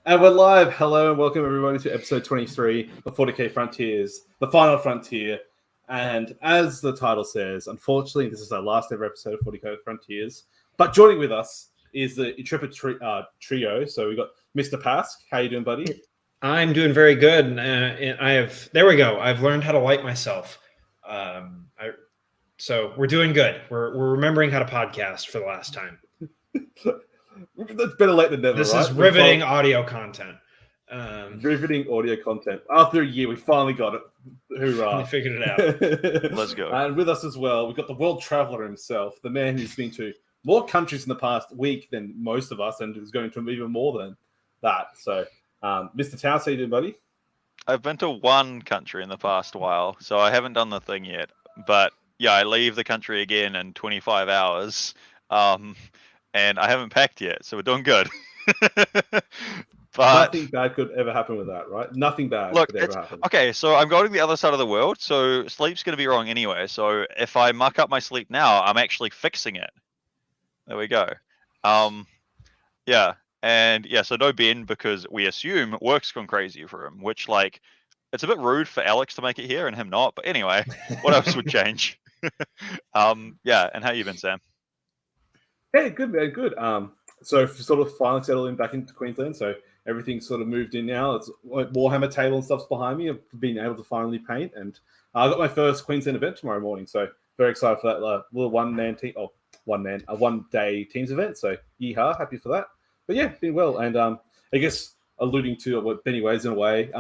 And we're live. Hello and welcome everybody to episode 23 of 40k Frontiers, the final frontier. And as the title says, unfortunately, this is our last ever episode of 40k Frontiers. But joining with us is the intrepid trio. So we've got Mr. Pask. How you doing, buddy? I'm doing very good. There we go. I've learned how to light myself. So we're doing good. We're remembering how to podcast for the last time. That's better late than never, This right? is riveting audio content. Riveting audio content. After a year, we finally got it. Hoorah. We figured it out. Let's go. And with us as well, we've got the world traveler himself, the man who's been to more countries in the past week than most of us, and is going to even more than that. So, Mr. Towse, how you doing, buddy? I've been to one country in the past while, so I haven't done the thing yet. But yeah, I leave the country again in 25 hours. And I haven't packed yet, so we're doing good. But nothing bad could ever happen with that, right? Nothing bad could ever happen. Okay, so I'm going to the other side of the world, so sleep's going to be wrong anyway. So if I muck up my sleep now, I'm actually fixing it. There we go. Yeah, and yeah, so no Ben, because we assume work's gone crazy for him, which, like, it's a bit rude for Alex to make it here and him not. But anyway, what else would change? Yeah, and how you been, Sam? Hey, good, man, good. So sort of finally settling back into Queensland, so everything's sort of moved in now. It's Warhammer table and stuff's behind me. I've been able to finally paint, and I got my first Queensland event tomorrow morning, so very excited for that little one-day teams event. So yeehaw, happy for that. But yeah, been well, and I guess alluding to what Benny Wade's in a way.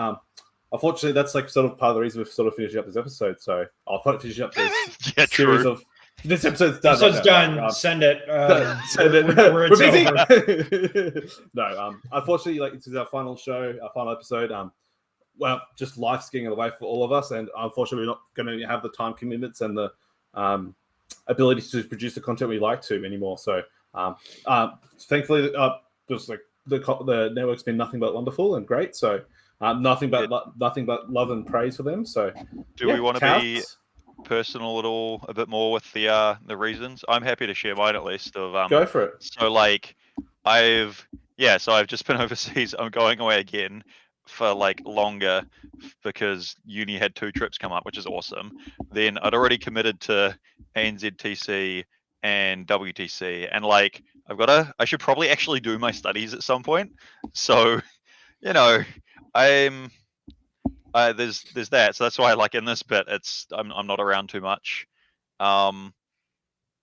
Unfortunately, that's like sort of part of the reason we're sort of finishing up this episode. So I'll finish up this series of. This episode's done. This episode's done. Send it. Send it. We're busy. No, unfortunately, like, this is our final show, our final episode. Well, just life's getting in the way for all of us, and unfortunately, we're not going to have the time commitments and the ability to produce the content we like to anymore. So, thankfully, just like the network's been nothing but wonderful and great. So, nothing but love and praise for them. So, do we want to be personal at all a bit more with the reasons? I'm happy to share mine at least. Go for it. So like I've just been overseas. I'm going away again for like longer because uni had 2 trips come up, which is awesome. Then I'd already committed to ANZTC and WTC, and like I should probably actually do my studies at some point. So, you know, there's that, so that's why, like, in this bit, I'm not around too much. Yeah,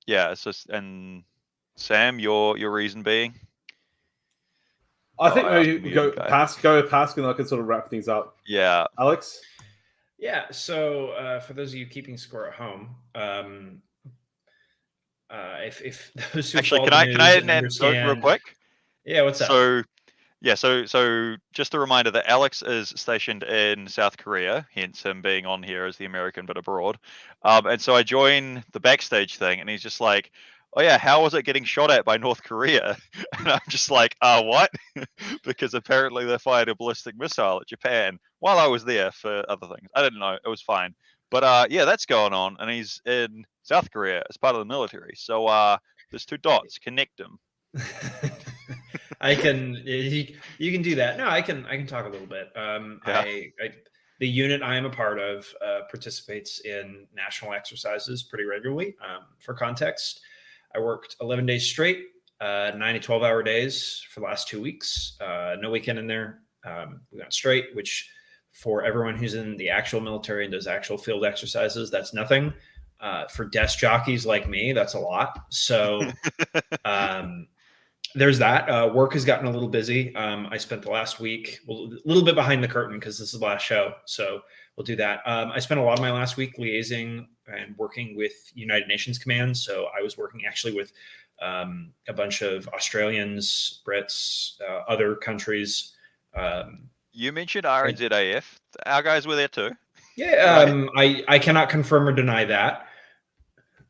it's just, and Sam, your reason being? I think maybe go past, and I can sort of wrap things up. Yeah, Alex. Yeah. So for those of you keeping score at home, if those who actually, can I add real quick? Yeah, what's that? So just a reminder that Alex is stationed in South Korea, hence him being on here as the American but abroad. And so I join the backstage thing, and he's just like, "Oh yeah, how was it getting shot at by North Korea?" And I'm just like, what?" Because apparently they fired a ballistic missile at Japan while I was there for other things. I didn't know. It was fine. But yeah, that's going on, and he's in South Korea as part of the military. So there's 2 dots. Connect them. You can do that. No, I can talk a little bit. The unit I am a part of participates in national exercises pretty regularly. For context, I worked 11 days straight, 9 to 12-hour days for the last 2 weeks. No weekend in there. We went straight, which for everyone who's in the actual military and does actual field exercises, that's nothing. For desk jockeys like me, that's a lot. So there's that. Work has gotten a little busy. I spent the last week a little bit behind the curtain because this is the last show. So we'll do that. I spent a lot of my last week liaising and working with United Nations Command. So I was working actually with a bunch of Australians, Brits, other countries. You mentioned RNZAF. Our guys were there too. Yeah, right. I cannot confirm or deny that.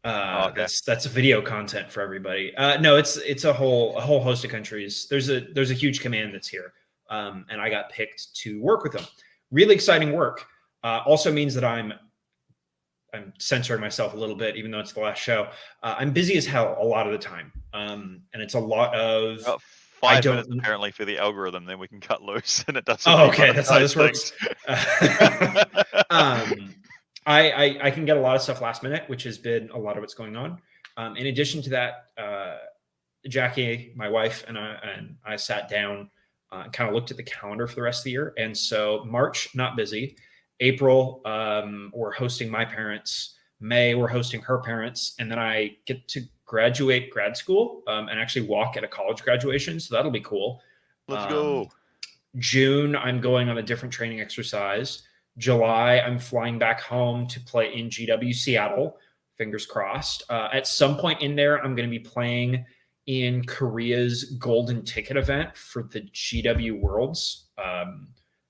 Okay. That's a video content for everybody. No, it's a whole host of countries. There's a huge command that's here, and I got picked to work with them. Really exciting work. Also means that I'm censoring myself a little bit, even though it's the last show. I'm busy as hell a lot of the time, and it's a lot of 5 minutes apparently for the algorithm, then we can cut loose and it doesn't. Oh, okay, that's how this things. works. I can get a lot of stuff last minute, which has been a lot of what's going on. In addition to that, Jackie, my wife, and I sat down and kind of looked at the calendar for the rest of the year. And so March, not busy. April, we're hosting my parents. May, we're hosting her parents. And then I get to graduate grad school and actually walk at a college graduation. So that'll be cool. Let's go. June, I'm going on a different training exercise. July, I'm flying back home to play in GW Seattle. Fingers crossed. At some point in there, I'm going to be playing in Korea's golden ticket event for the GW Worlds.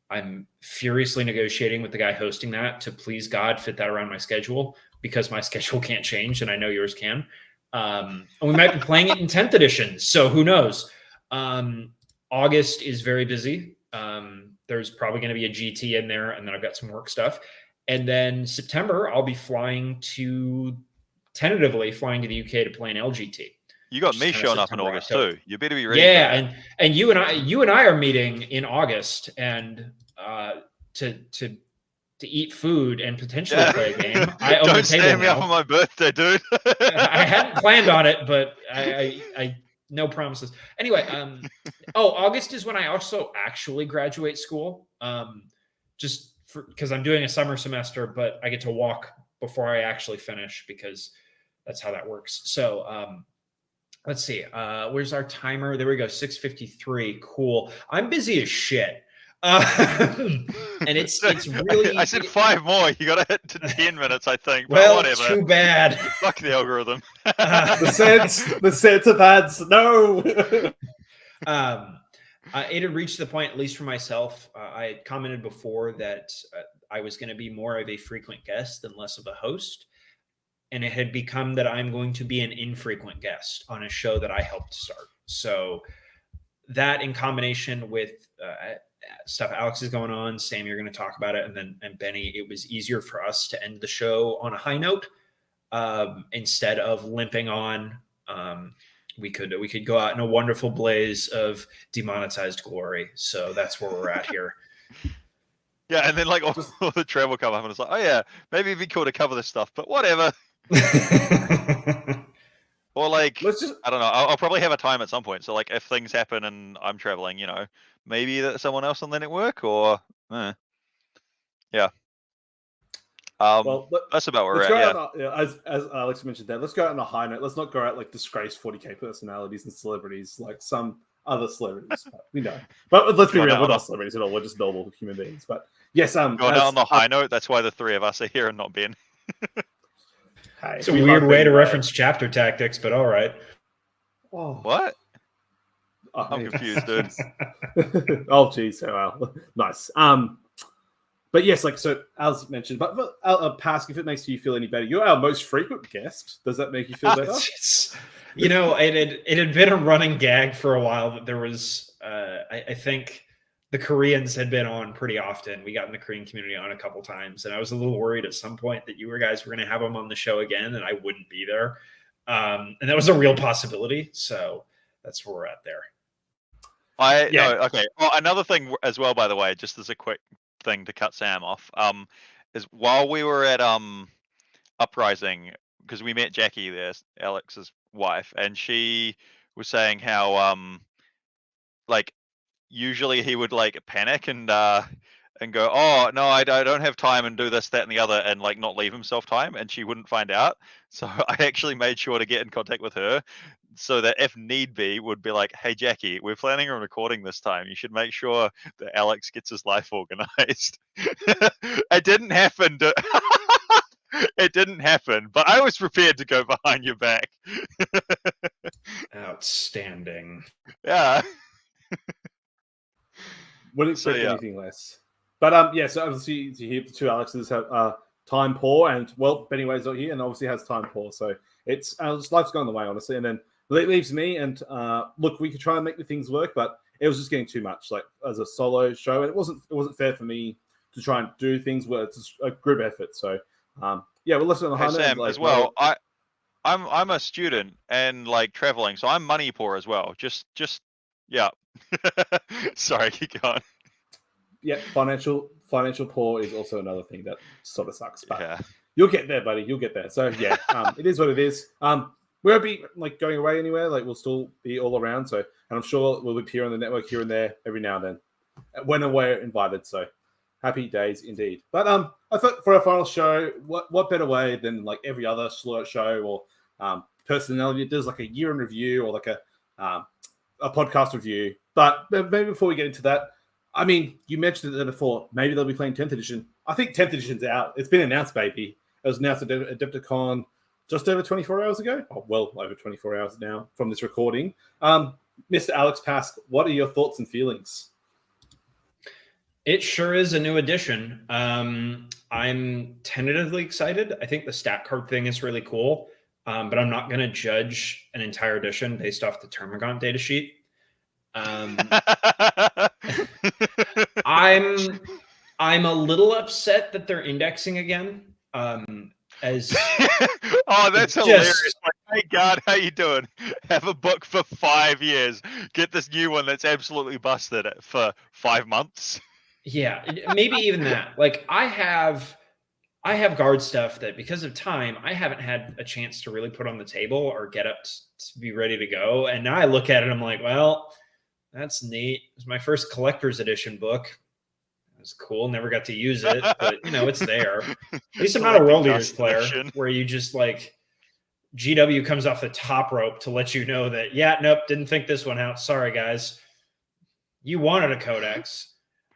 I'm furiously negotiating with the guy hosting that to please God fit that around my schedule, because my schedule can't change and I know yours can. And we might be playing it in 10th edition. So who knows? August is very busy. There's probably going to be a GT in there, and then I've got some work stuff. And then September, I'll be tentatively flying to the UK to play an LGT. You got me showing up in August too. You better be ready. Yeah, and you and I are meeting in August, and to eat food and potentially play a game. I own Don't the table stand me now. up on my birthday, dude. I hadn't planned on it, but I no promises. Anyway, August is when I also actually graduate school. Just because I'm doing a summer semester, but I get to walk before I actually finish, because that's how that works. So let's see. Where's our timer? There we go. 6:53. Cool. I'm busy as shit. And it's really. I said 5 more. You got to hit to 10 minutes, I think. But well, whatever. Too bad. Fuck the algorithm. The sense of ads. No. It had reached the point, at least for myself. I had commented before that I was going to be more of a frequent guest than less of a host. And it had become that I'm going to be an infrequent guest on a show that I helped start. So that, in combination with stuff Alex is going on, Sam, you're going to talk about it, and Benny, it was easier for us to end the show on a high note instead of limping on. We could go out in a wonderful blaze of demonetized glory. So that's where we're at here. Yeah, and then like all the travel come up, and it's like, oh yeah, maybe it'd be cool to cover this stuff, but whatever. Or like, I don't know. I'll probably have a time at some point. So like, if things happen and I'm traveling, maybe that someone else will let it work, or yeah. Well, that's about where we're at. As Alex mentioned there, let's go out on a high note. Let's not go out like disgrace 40K personalities and celebrities like some other celebrities. But let's be real, we're not celebrities at all. We're just normal human beings. But yes, going out on the high note. That's why the 3 of us are here and not Ben. Hey, it's a weird way to reference chapter tactics, but all right. Oh. What? I'm confused, dude. Oh, geez. Oh, well. Nice. But yes, like, so as mentioned, but Pask, if it makes you feel any better, you're our most frequent guest. Does that make you feel better? It had been a running gag for a while that there was, I think the Koreans had been on pretty often. We got in the Korean community on a couple times, and I was a little worried at some point that you guys were going to have them on the show again, and I wouldn't be there. And that was a real possibility. So that's where we're at there. Okay. Well, another thing as well, by the way, just as a quick thing to cut Sam off, is while we were at Uprising, because we met Jackie there, Alex's wife, and she was saying how like usually he would like panic and go, oh no, I don't have time, and do this, that, and the other, and like not leave himself time, and she wouldn't find out. So I actually made sure to get in contact with her, so that if need be, would be like, hey Jackie, we're planning on recording this time. You should make sure that Alex gets his life organized. It didn't happen. It didn't happen, but I was prepared to go behind your back. Outstanding. Yeah. Wouldn't expect anything less. But so obviously you hear the 2 Alexes have time poor, and well, Benny Way's not here, and obviously has time poor. So it's life's going the way, honestly. And then it leaves me, and look, we could try and make the things work, but it was just getting too much, like as a solo show, and it wasn't fair for me to try and do things where it's a group effort. So we'll listen to the high note. Sam, as well, I'm a student and like traveling, so I'm money poor as well. Just Yeah. Sorry, keep going. Yeah, financial poor is also another thing that sort of sucks. But Yeah. you'll get there, buddy. You'll get there. So yeah, it is what it is. We won't be like going away anywhere. Like we'll still be all around. So, and I'm sure we'll appear on the network here and there every now and then, when and where invited. So, happy days indeed. But I thought for our final show, what better way than like every other show or personality does like a year in review or like a podcast review. But maybe before we get into that, I mean, you mentioned it before. Maybe they'll be playing 10th edition. I think 10th edition's out. It's been announced, baby. It was announced at Adepticon just over 24 hours ago. Oh, well over 24 hours now from this recording. Mr. Alex Pask, what are your thoughts and feelings? It sure is a new edition. I'm tentatively excited. I think the stat card thing is really cool, but I'm not going to judge an entire edition based off the Termagant datasheet. I'm a little upset that they're indexing again. As oh, that's hilarious! Like, hey, God, how you doing? Have a book for 5 years. Get this new one that's absolutely busted for 5 months. Yeah, maybe even that. Like, I have guard stuff that because of time, I haven't had a chance to really put on the table or get up to be ready to go. And now I look at it, I'm like, well, that's neat. It's my first collector's edition book. It was cool. Never got to use it, but it's there. At least I'm not a World Eaters player where you just like GW comes off the top rope to let you know that, yeah, nope, didn't think this one out. Sorry, guys. You wanted a codex.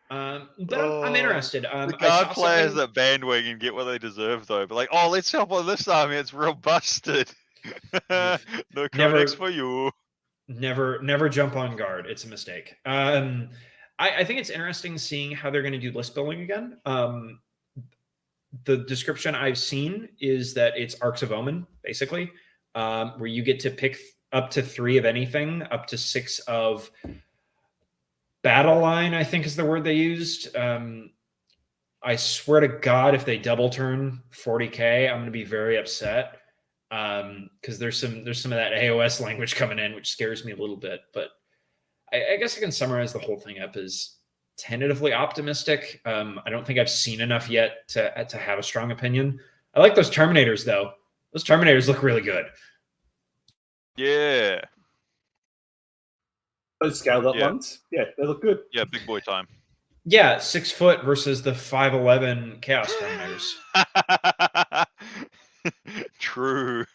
But I'm interested. The guard players that bandwagon get what they deserve, though. But like, oh, let's help on this army. It's real busted. No codex for you. Never jump on guard. It's a mistake. I think it's interesting seeing how they're going to do list building again. The description I've seen is that it's Arcs of Omen, basically, where you get to pick up to 3 of anything, up to 6 of battle line, I think is the word they used. I swear to God, if they double turn 40K, I'm going to be very upset because there's some of that AOS language coming in, which scares me a little bit. But I guess I can summarize the whole thing up as tentatively optimistic. I don't think I've seen enough yet to have a strong opinion. I like those Terminators, though. Those Terminators look really good. Yeah. Those scaled up ones? Yeah, they look good. Yeah, big boy time. Yeah, 6 foot versus the 5'11" Chaos Terminators. True.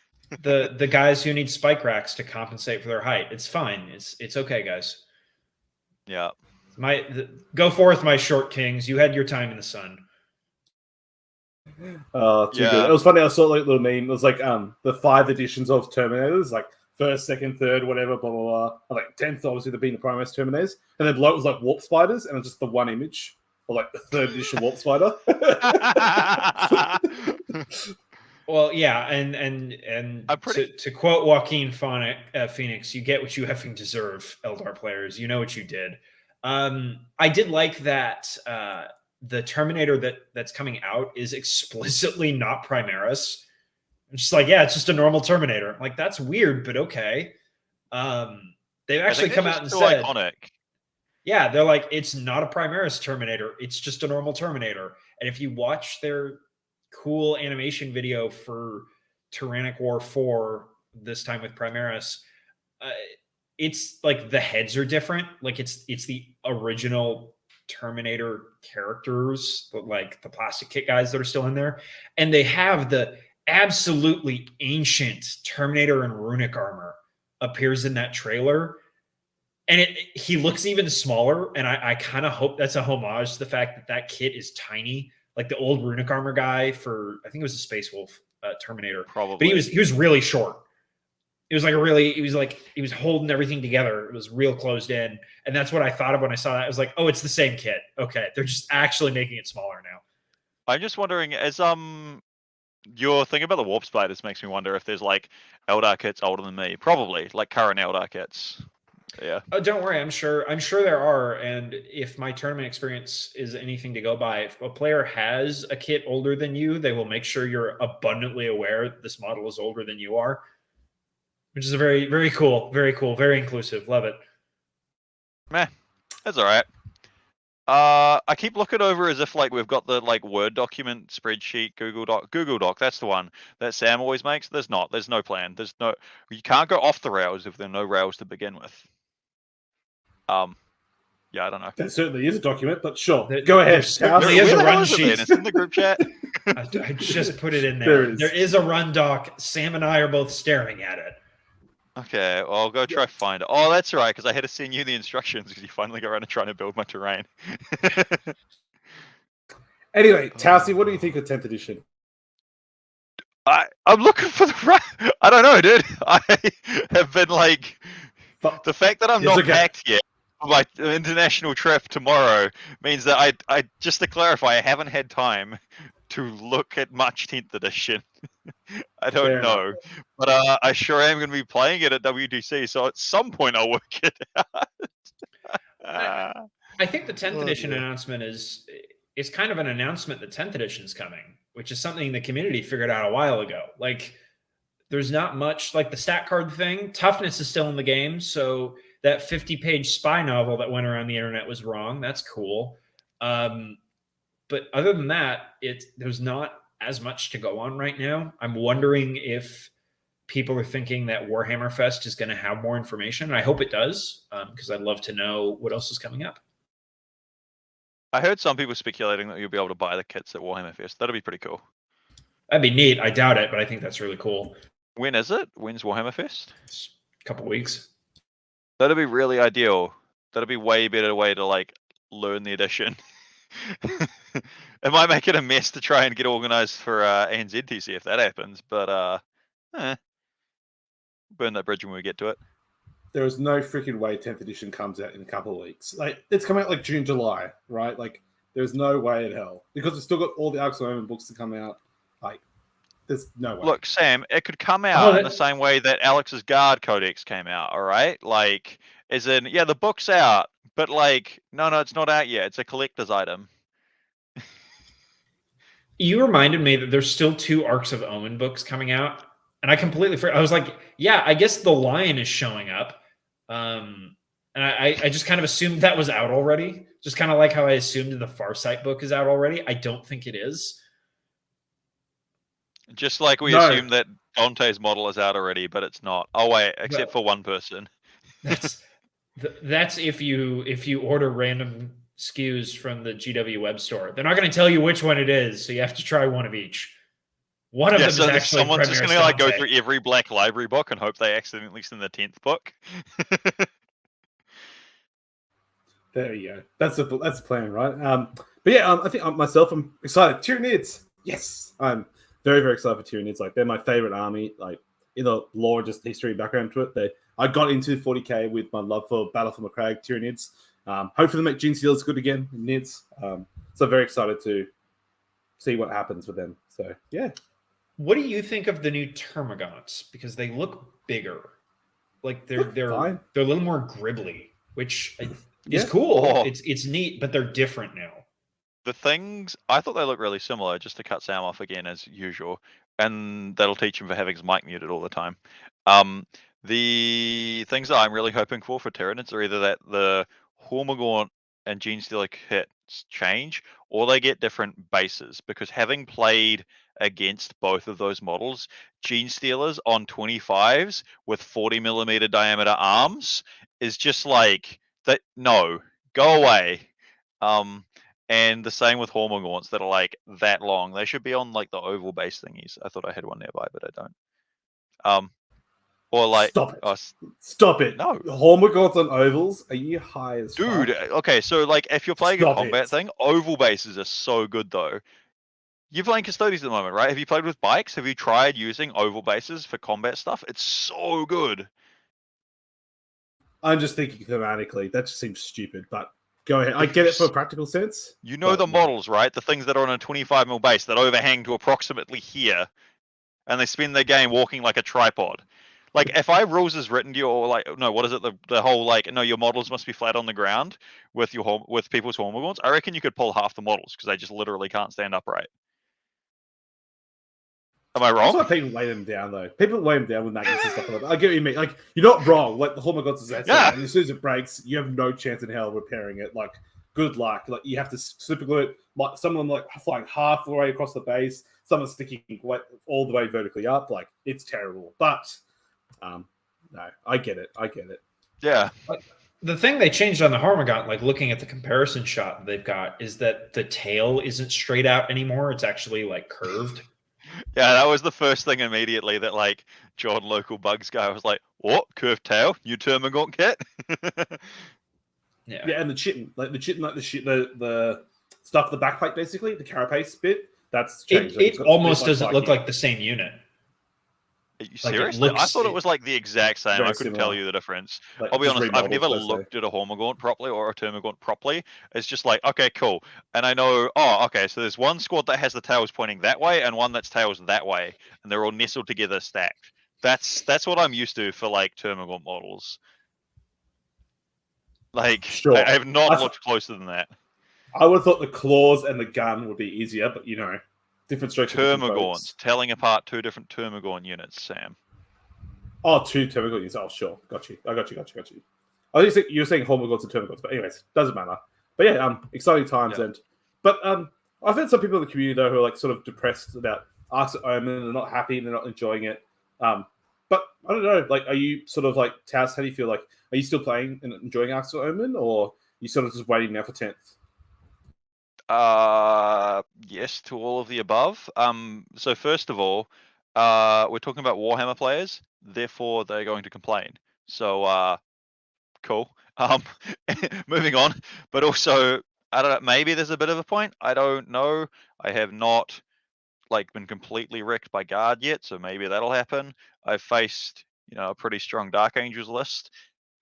The guys who need spike racks to compensate for their height. It's fine. It's okay, guys. Yeah. Go forth, my short kings. You had your time in the sun. Oh, too good. It was funny. I saw like a little meme. It was like the 5 editions of Terminators, like first, second, third, whatever, blah blah blah. And like 10th, obviously, being the Primus Terminators, and then below it was like Warp Spiders, and it was just the one image of like the 3rd edition Warp Spider. Well, yeah, and to quote Joaquin Phoenix, you get what you effing deserve, Eldar players. You know what you did. I did like that the Terminator that's coming out is explicitly not Primaris. I'm just like, yeah, it's just a normal Terminator. I'm like, that's weird, but okay. They've actually come out and said, iconic. Yeah, they're like, it's not a Primaris Terminator. It's just a normal Terminator. And if you watch their cool animation video for Tyrannic War 4, this time with Primaris, it's like the heads are different. Like it's the original Terminator characters, like the plastic kit guys that are still in there. And they have the absolutely ancient Terminator and runic armor appears in that trailer. And he looks even smaller. And I kind of hope that's a homage to the fact that kit is tiny. Like the old runic armor guy for, I think it was a Space Wolf Terminator. Probably. But he was really short. It was he was holding everything together. It was real closed in. And that's what I thought of when I saw that. I was like, oh, it's the same kit. Okay. They're just actually making it smaller now. I'm just wondering, as your thing about the Warp Spiders makes me wonder if there's like Eldar kits older than me. Probably, like current Eldar kits. Yeah. Oh, don't worry. I'm sure there are. And if my tournament experience is anything to go by, if a player has a kit older than you, they will make sure you're abundantly aware this model is older than you are, which is a very, very cool, very inclusive. Love it. Meh, that's all right. I keep looking over as if like we've got the like Word document, spreadsheet, Google Doc. That's the one that Sam always makes. There's not. There's no plan. You can't go off the rails if there are no rails to begin with. Yeah, I don't know. There certainly is a document, but sure, go ahead. There certainly is a run sheet. It's in the group chat. I just put it in there. There is a run doc. Sam and I are both staring at it. Okay, well, I'll go try find it. Oh, that's right, because I had to send you the instructions because you finally got around to trying to build my terrain. Anyway, Towse, what do you think of 10th edition? I'm looking for the right. I don't know, dude. I have been like the fact that I'm not packed yet for my international trip tomorrow means that I just to clarify, I haven't had time to look at much 10th edition. I don't know, but I sure am going to be playing it at WDC, so at some point I'll work it out. I think the 10th edition announcement is kind of an announcement that 10th edition is coming, which is something the community figured out a while ago. Like, there's not much like the stat card thing. Toughness is still in the game, so that 50-page spy novel that went around the internet was wrong. That's cool. But other than that, there's not as much to go on right now. I'm wondering if people are thinking that Warhammer Fest is going to have more information. I hope it does, because I'd love to know what else is coming up. I heard some people speculating that you'll be able to buy the kits at Warhammer Fest. That'd be pretty cool. That'd be neat. I doubt it, but I think that's really cool. When is it? When's Warhammer Fest? It's a couple weeks. That'd be really ideal. That'd be way better way to like learn the edition. It might make it a mess to try and get organized for ANZTC if that happens, but burn that bridge when we get to it. There is no freaking way 10th edition comes out in a couple of weeks. Like, it's coming out like June, July, right? Like, there's no way in hell, because it's still got all the Arcs of Omen books to come out. Like, there's no way. Look, Sam, it could come out in the same way that Alex's Guard Codex came out, all right? Like, as in, yeah, the book's out, but like, no, it's not out yet. It's a collector's item. You reminded me that there's still 2 Arcs of Omen books coming out, and I completely forgot. I was like, yeah, I guess the Lion is showing up. And I just kind of assumed that was out already. Just kind of like how I assumed the Farsight book is out already. I don't think it is. Just like we assumed that Dante's model is out already, but it's not. Oh wait, except for one person. That's if you order random SKUs from the GW web store. They're not going to tell you which one it is, so you have to try one of each. One of them is actually someone's just going to like go through every Black Library book and hope they accidentally send the 10th book. There you go. That's the plan, right? But yeah, I think myself, I'm excited. Tyranids, yes, I'm very, very excited for Tyranids. Like, they're my favorite army. Like, in the lore, just history background to it. I got into 40k with my love for Battle for Macragge Tyranids. Hopefully, they make Gene Stealers good again in Nids. So very excited to see what happens with them. So yeah. What do you think of the new Termagants? Because they look bigger. Like they're a little more gribbly, which is cool. Oh. It's neat, but they're different now. The things I thought they looked really similar, just to cut Sam off again as usual, and that'll teach him for having his mic muted all the time. The things that I'm really hoping for Tyranids are either that the Hormigaunt and Gene Stealer kits change, or they get different bases. Because having played against both of those models, Gene Stealers on 25s with 40mm diameter arms is just like that. No, go away. And the same with Hormigaunts that are like that long. They should be on like the oval base thingies. I thought I had one nearby, but I don't. Or like Stop it. No. Hormigaunts on ovals? Are you high as dude, fuck? Okay, so like if you're playing a combat thing, oval bases are so good though. You're playing Custodians at the moment, right? Have you played with bikes? Have you tried using oval bases for combat stuff? It's so good. I'm just thinking thematically. That just seems stupid, but go ahead. I get it for a practical sense. You know the models, right? The things that are on a 25mm base that overhang to approximately here, and they spend their game walking like a tripod. Like, if I rules is written to you, or like, no, what is it? The whole like, no, your models must be flat on the ground with people's Hormigaunts. I reckon you could pull half the models because they just literally can't stand upright. Am I wrong? That's why people weigh them down, though. People weigh them down with magnets and stuff like that. I get what you mean. Like, you're not wrong. Like, the Hormigons is that. Yeah. And as soon as it breaks, you have no chance in hell repairing it. Like, good luck. Like, you have to super glue it. Like, some of them, like, flying half the way across the base. Some are sticking all the way vertically up. Like, it's terrible. But, no, I get it. Yeah. The thing they changed on the Hormigont, like looking at the comparison shot they've got, is that the tail isn't straight out anymore. It's actually like curved. Yeah, that was the first thing immediately that like John Local Bugs guy was like, "What curved tail? New Termagant kit?" Yeah, and the chitin, the stuff, the backplate, basically the carapace bit. That's changed. It almost doesn't look like the same unit. Are you Like, serious? I thought it was like the exact same. Very I couldn't similar. tell you the difference. Like, I'll be just honest, I've remodeled, never per se. looked at a Hormigaunt properly or a Termagant properly. It's just like, okay, cool. And I know, oh, okay, so there's one squad that has the tails pointing that way and one that's tails that way, and they're all nestled together stacked. That's what I'm used to for like Termagant models. Like, Sure. I have not looked closer than that. I would have thought the claws and the gun would be easier, but different strokes. Termagants, telling apart two different Termagant units, Sam. Oh, two Termagant units. Oh, sure. Got you. I got you. I think you were saying Hormigons and Termagants, but anyways, doesn't matter. But yeah, exciting times. Yeah. But I've had some people in the community though who are like sort of depressed about Arcs of Omen. They're not happy. They're not enjoying it. But I don't know. Like, are you sort of like Towse? How do you feel? Like, are you still playing and enjoying Arcs of Omen, or you sort of just waiting now for 10th? Yes to all of the above. So first of all, we're talking about Warhammer players, therefore they're going to complain. So, cool. Moving on. But also, I don't know, maybe there's a bit of a point. I don't know. I have not like been completely wrecked by Guard yet, so maybe that'll happen. I've faced, a pretty strong Dark Angels list.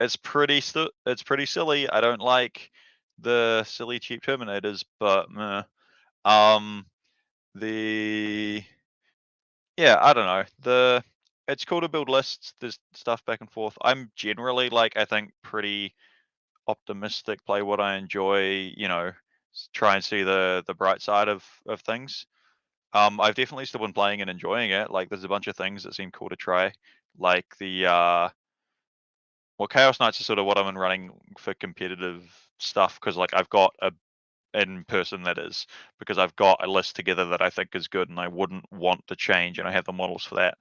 It's pretty silly. I don't like the silly cheap Terminators, but I don't know. It's cool to build lists. There's stuff back and forth. I'm generally I think pretty optimistic, play what I enjoy, try and see the bright side of things. I've definitely still been playing and enjoying it. Like, there's a bunch of things that seem cool to try. Like Chaos Knights is sort of what I've been running for competitive stuff, because I've got a in person, that is, because I've got a list together that I think is good and I wouldn't want to change, and I have the models for that.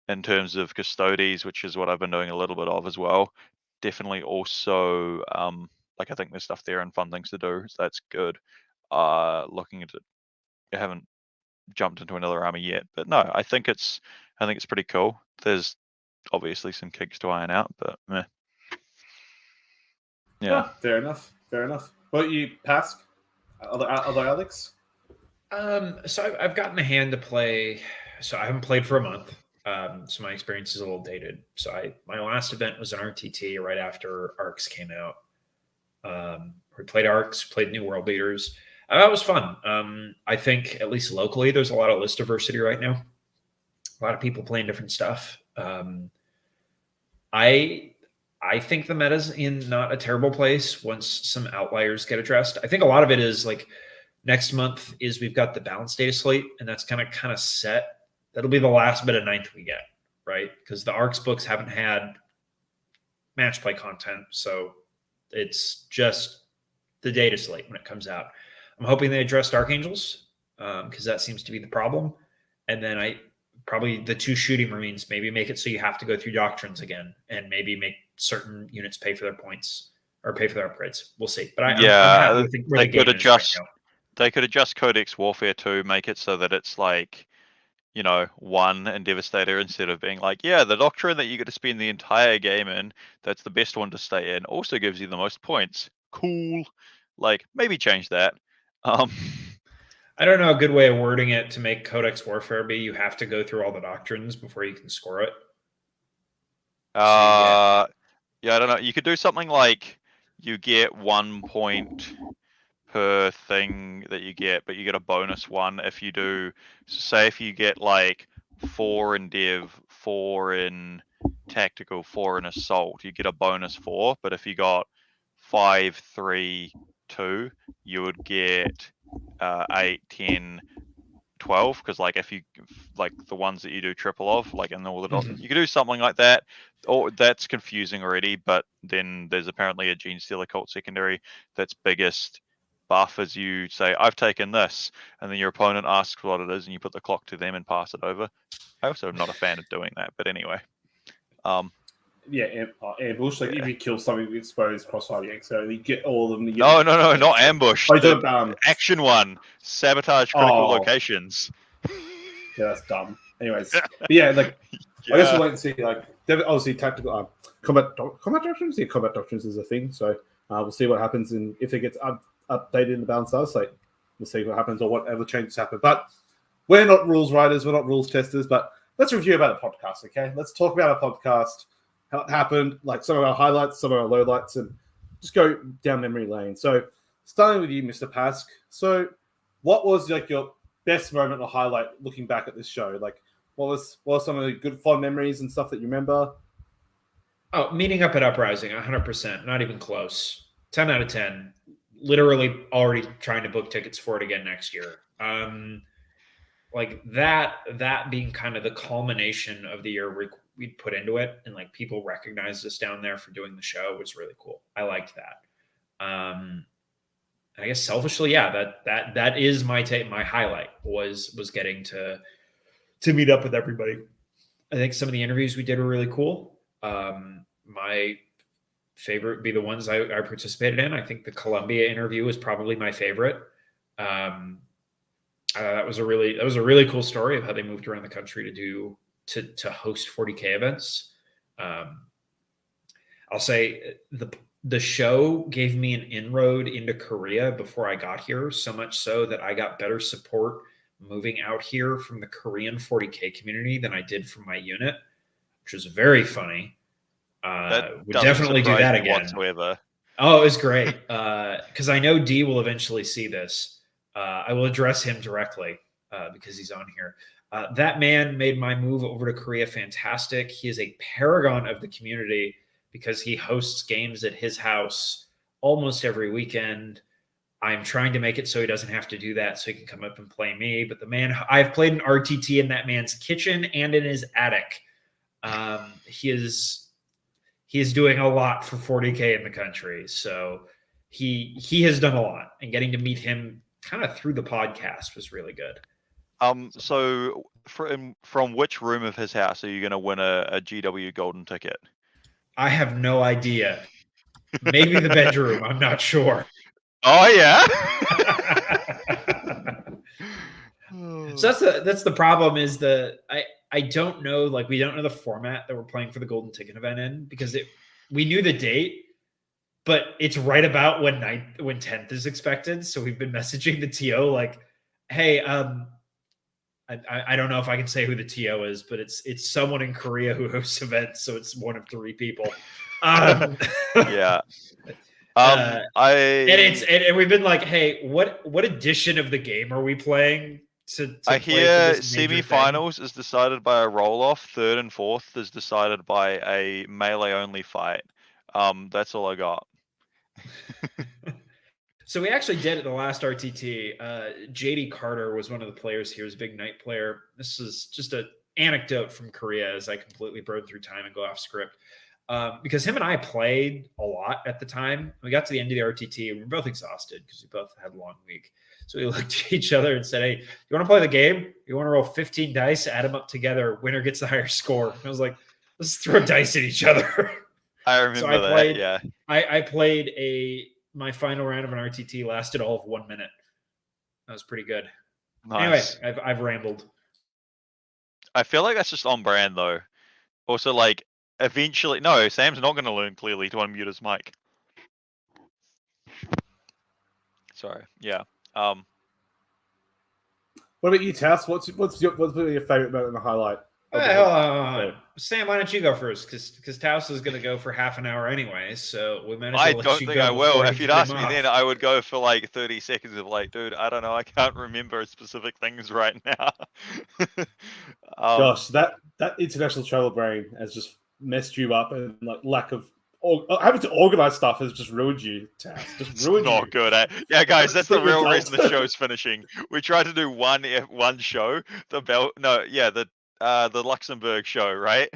In terms of Custodes, which is what I've been doing a little bit of as well, definitely also I think there's stuff there and fun things to do, so that's good. Looking at it, I haven't jumped into another army yet, but no, I think it's pretty cool. There's obviously some kinks to iron out, but meh. Yeah. Fair enough. What about you, Pask? Other Alex? So I've gotten a hand to play. So I haven't played for a month. So my experience is a little dated. So my last event was an RTT right after Arcs came out. We played Arcs, played New World Leaders. That was fun. I think at least locally, there's a lot of list diversity right now. A lot of people playing different stuff. I think the meta's in not a terrible place once some outliers get addressed. I think a lot of it is next month is we've got the balance data slate, and that's kind of set. That'll be the last bit of ninth we get, right? Because the Arcs books haven't had match play content, so it's just the data slate when it comes out. I'm hoping they address Dark Angels, because that seems to be the problem. And then probably the 2 shooting Marines, maybe make it so you have to go through doctrines again, and maybe make certain units pay for their points or pay for their upgrades. We'll see. But I'm happy with where the game is right now. They could adjust Codex Warfare to make it so that it's 1 in Devastator, instead of being the doctrine that you get to spend the entire game in, that's the best one to stay in, also gives you the most points. Cool. Maybe change that. I don't know a good way of wording it to make Codex Warfare be you have to go through all the doctrines before you can score it. Yeah, I don't know. You could do something like you get 1 point per thing that you get, but you get a bonus 1 if you do. Say if you get 4 in Dev, 4 in Tactical, 4 in Assault, you get a bonus 4. But if you got 5, 3, 2, you would get 8, 10, 12, because like if you like the ones that you do triple of, like in all the dots, Mhm. you could do something like that. Or that's confusing already. But then there's apparently a Gene Stealer cult secondary that's biggest buff as you say, I've taken this, and then your opponent asks what it is, and you put the clock to them and pass it over. I also am not a fan of doing that, but anyway. Yeah, ambush. Like Yeah. if you kill something with exposed crossfire, so you get all of them. No, not ambush. Oh, The action one, sabotage critical locations. Yeah, that's dumb. Anyways, but yeah, like Yeah. I guess we'll wait and see. Like obviously tactical combat doctrines. Yeah, combat doctrines is a thing. So we'll see what happens, and if it gets updated in the balance us, like we'll see what happens or whatever changes happen. But we're not rules writers, we're not rules testers. But let's review about the podcast, okay? Let's talk about our podcast, how it happened, like some of our highlights, some of our lowlights, and just go down memory lane. So starting with you, Mr. Pask. So what was like your best moment or highlight looking back at this show? Like what were some of the good fond memories and stuff that you remember? Oh, meeting up at Uprising, 100%, not even close. 10 out of 10. Literally already trying to book tickets for it again next year. Like that being kind of the culmination of the year we'd put into it, and like people recognized us down there for doing the show was really cool. I liked that. I guess selfishly, yeah, that is my highlight was getting to meet up with everybody. I think some of the interviews we did were really cool. My favorite would be the ones I participated in. I think the Columbia interview was probably my favorite. That was a really cool story of how they moved around the country to host 40K events. I'll say the show gave me an inroad into Korea before I got here, so much so that I got better support moving out here from the Korean 40K community than I did from my unit, which was very funny. Would definitely do that again. Whatsoever. Oh, it was great. Because I know D will eventually see this. I will address him directly because he's on here. That man made my move over to Korea fantastic. He is a paragon of the community because he hosts games at his house almost every weekend. I'm trying to make it so he doesn't have to do that, so he can come up and play me. But the man, I've played an RTT in that man's kitchen and in his attic. He is doing a lot for 40K in the country. So he has done a lot, and getting to meet him kind of through the podcast was really good. So from which room of his house are you going to win a GW golden ticket? I have no idea. Maybe the bedroom. I'm not sure. Oh yeah. So that's the problem is I don't know, like we don't know the format that we're playing for the golden ticket event in, because we knew the date, but it's right about when 10th is expected. So we've been messaging the TO like, hey, I don't know if I can say who the TO is, but it's someone in Korea who hosts events, so it's one of 3 people. Yeah. And we've been like, hey, what edition of the game are we playing? I hear semi-finals is decided by a roll-off. 3rd and 4th is decided by a melee-only fight. That's all I got. So we actually did at the last RTT. JD Carter was one of the players here. He was a big Knight player. This is just an anecdote from Korea as I completely burn through time and go off script. Because him and I played a lot at the time. We got to the end of the RTT and we were both exhausted because we both had a long week. So we looked at each other and said, hey, you want to play the game? You want to roll 15 dice, add them up together, winner gets the higher score. And I was like, let's throw dice at each other. I remember that, yeah. I played my final round of an RTT lasted all of 1 minute. That was pretty good. Nice. Anyway, I've rambled. I feel like that's just on brand though. Also, like, eventually, no, Sam's not going to learn clearly to unmute his mic. Sorry. Yeah. What about you, Towse? What's your favorite moment in the highlight? Hold on. Sam, why don't you go first? Because Towse is going to go for half an hour anyway, so we might as well I let don't you think go I will. before If you you'd asked come me off. then, I would go for like 30 seconds of like, dude, I don't know, I can't remember specific things right now. Gosh, that international travel brain has just messed you up, and like lack of having to organize stuff has just ruined you, Towse. Just ruined you. Not good. Yeah, guys, that's the real reason the show's finishing. We tried to do one show, the Luxembourg show, right?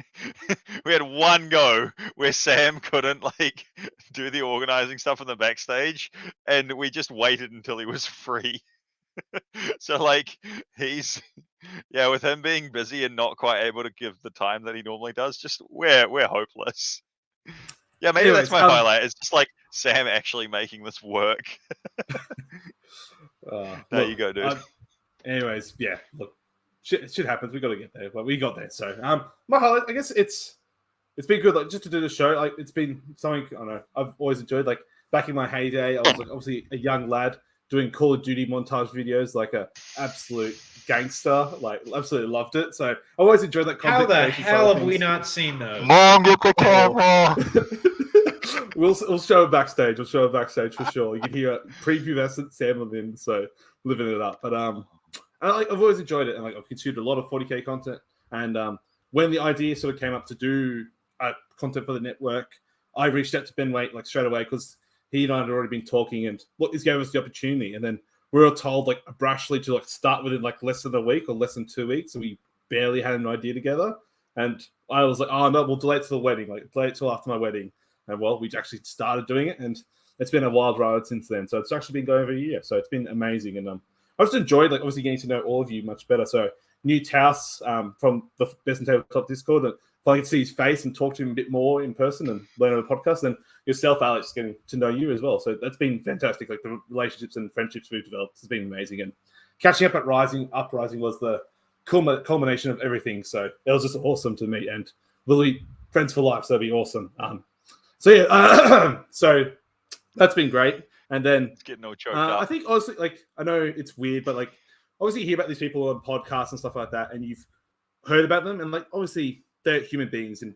We had one go where Sam couldn't like do the organizing stuff in the backstage, and we just waited until he was free. So like he's with him being busy and not quite able to give the time that he normally does, just we're hopeless. Yeah, maybe that's my highlight. It's just like Sam actually making this work. There you go, dude. Anyways, yeah, look, shit happens. We got to get there, but we got there. So, my highlight, I guess it's been good, like just to do the show. Like it's been something I don't know. I've always enjoyed. Like back in my heyday, I was like obviously a young lad doing Call of Duty montage videos, like a absolute gangster. Like absolutely loved it. So I always enjoyed that content. How the hell have we not seen those? Mom, get the camera. We'll show it backstage. We'll show it backstage for sure. You can hear prepubescent Sam Levin, so living it up. But I've always enjoyed it, and like I've consumed a lot of 40K content. And when the idea sort of came up to do content for the network, I reached out to Ben Waite like straight away because he and I had already been talking, and this gave us the opportunity. And then we were told like abruptly to like start within like less than a week or less than 2 weeks, so we barely had an idea together. And I was like, oh no, we'll delay it to the wedding, like delay it till after my wedding. And well, we actually started doing it, and it's been a wild ride since then. So it's actually been going over a year. So it's been amazing, and I've just enjoyed like obviously getting to know all of you much better. So new Towse from the Best in Tabletop Discord, and if I can see his face and talk to him a bit more in person and learn on the podcast, then yourself, Alex, getting to know you as well. So that's been fantastic. Like the relationships and friendships we've developed has been amazing, and catching up at Uprising was the culmination of everything. So it was just awesome to meet, and really friends for life. So that'd be awesome. So yeah, so that's been great. And then it's getting all choked up. I think honestly, like I know it's weird, but like obviously you hear about these people on podcasts and stuff like that, and you've heard about them, and like obviously they're human beings, and